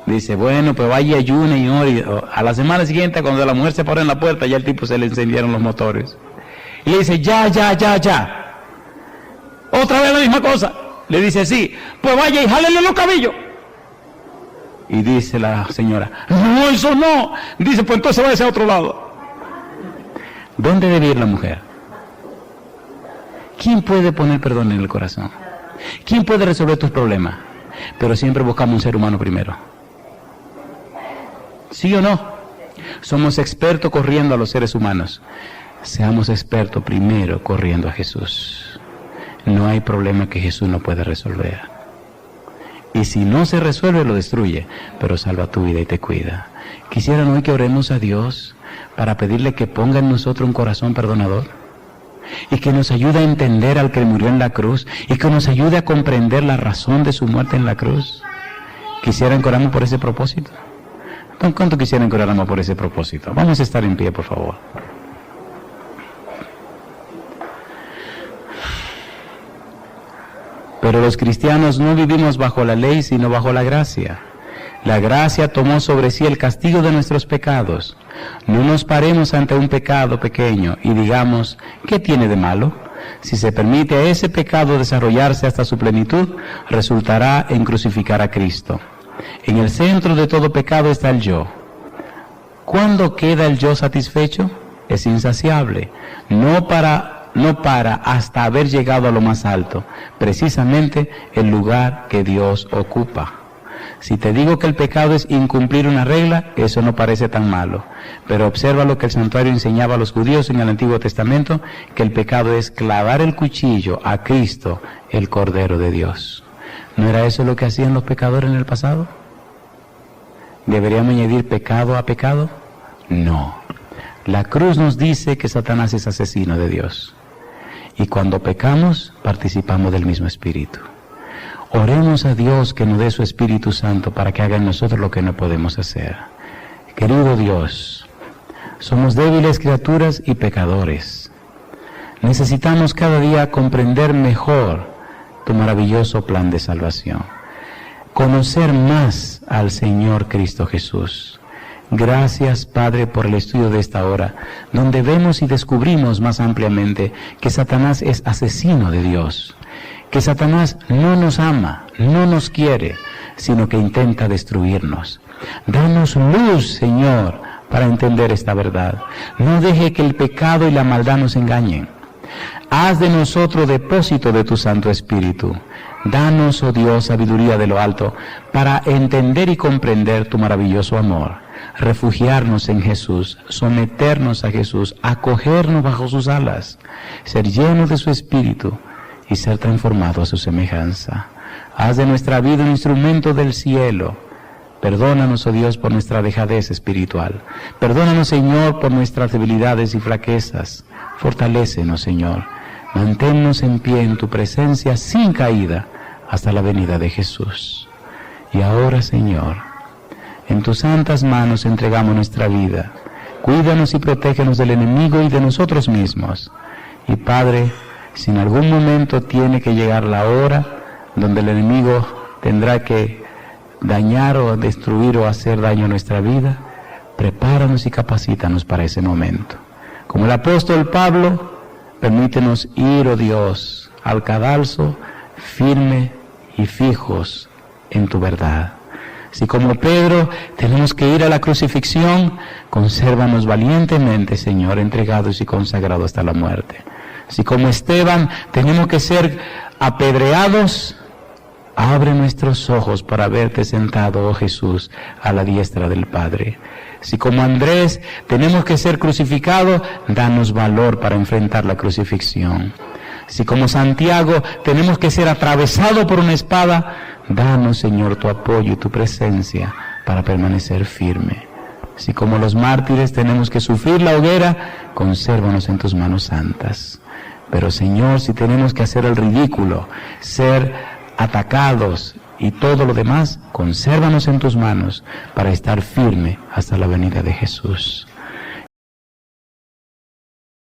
S2: Dice: bueno, pues vaya y ayune y ore. A la semana siguiente, cuando la mujer se paró en la puerta, ya el tipo se le encendieron los motores. Y le dice: ya. Otra vez la misma cosa. Le dice: sí, pues vaya y jálele los cabellos. Y dice la señora: no, eso no. Dice: pues entonces váyase a otro lado. ¿Dónde debe ir la mujer? ¿Quién puede poner perdón en el corazón? ¿Quién puede resolver tus problemas? Pero siempre buscamos un ser humano primero. ¿Sí o no? Somos expertos corriendo a los seres humanos. Seamos expertos primero corriendo a Jesús. No hay problema que Jesús no pueda resolver. Y si no se resuelve, lo destruye, pero salva tu vida y te cuida. Quisieran hoy que oremos a Dios para pedirle que ponga en nosotros un corazón perdonador y que nos ayude a entender al que murió en la cruz y que nos ayude a comprender la razón de su muerte en la cruz. ¿Quisieran que oramos por ese propósito? ¿Cuánto quisieran que oráramos por ese propósito? Vamos a estar en pie, por favor. Pero los cristianos no vivimos bajo la ley, sino bajo la gracia. La gracia tomó sobre sí el castigo de nuestros pecados. No nos paremos ante un pecado pequeño y digamos: ¿qué tiene de malo? Si se permite a ese pecado desarrollarse hasta su plenitud, resultará en crucificar a Cristo. En el centro de todo pecado está el yo. ¿Cuándo queda el yo satisfecho? Es insaciable. No para hasta haber llegado a lo más alto, precisamente el lugar que Dios ocupa. Si te digo que el pecado es incumplir una regla, eso no parece tan malo. Pero observa lo que el santuario enseñaba a los judíos en el Antiguo Testamento, que el pecado es clavar el cuchillo a Cristo, el Cordero de Dios. ¿No era eso lo que hacían los pecadores en el pasado? ¿Deberíamos añadir pecado a pecado? No. La cruz nos dice que Satanás es asesino de Dios. Y cuando pecamos, participamos del mismo espíritu. Oremos a Dios que nos dé su Espíritu Santo para que haga en nosotros lo que no podemos hacer. Querido Dios, somos débiles criaturas y pecadores. Necesitamos cada día comprender mejor tu maravilloso plan de salvación. Conocer más al Señor Cristo Jesús. Gracias, Padre, por el estudio de esta hora, donde vemos y descubrimos más ampliamente que Satanás es asesino de Dios, que Satanás no nos ama, no nos quiere, sino que intenta destruirnos. Danos luz, Señor, para entender esta verdad. No deje que el pecado y la maldad nos engañen. Haz de nosotros depósito de tu Santo Espíritu. Danos, oh Dios, sabiduría de lo alto, para entender y comprender tu maravilloso amor. Refugiarnos en Jesús, someternos a Jesús, acogernos bajo sus alas, ser llenos de su Espíritu y ser transformados a su semejanza. Haz de nuestra vida un instrumento del cielo. Perdónanos, oh Dios, por nuestra dejadez espiritual. Perdónanos, Señor, por nuestras debilidades y flaquezas. Fortalécenos, Señor. Manténnos en pie en tu presencia sin caída hasta la venida de Jesús. Y ahora, Señor, en tus santas manos entregamos nuestra vida. Cuídanos y protégenos del enemigo y de nosotros mismos. Y Padre, si en algún momento tiene que llegar la hora donde el enemigo tendrá que dañar o destruir o hacer daño a nuestra vida, prepáranos y capacítanos para ese momento. Como el apóstol Pablo, permítenos ir, oh Dios, al cadalso, firme y fijos en tu verdad. Si como Pedro tenemos que ir a la crucifixión, consérvanos valientemente, Señor, entregados y consagrados hasta la muerte. Si como Esteban tenemos que ser apedreados, abre nuestros ojos para verte sentado, oh Jesús, a la diestra del Padre. Si como Andrés tenemos que ser crucificados, danos valor para enfrentar la crucifixión. Si como Santiago tenemos que ser atravesados por una espada, danos, Señor, tu apoyo y tu presencia para permanecer firme. Si como los mártires tenemos que sufrir la hoguera, consérvanos en tus manos santas. Pero, Señor, si tenemos que hacer el ridículo, ser atacados y todo lo demás, consérvanos en tus manos para estar firme hasta la venida de Jesús.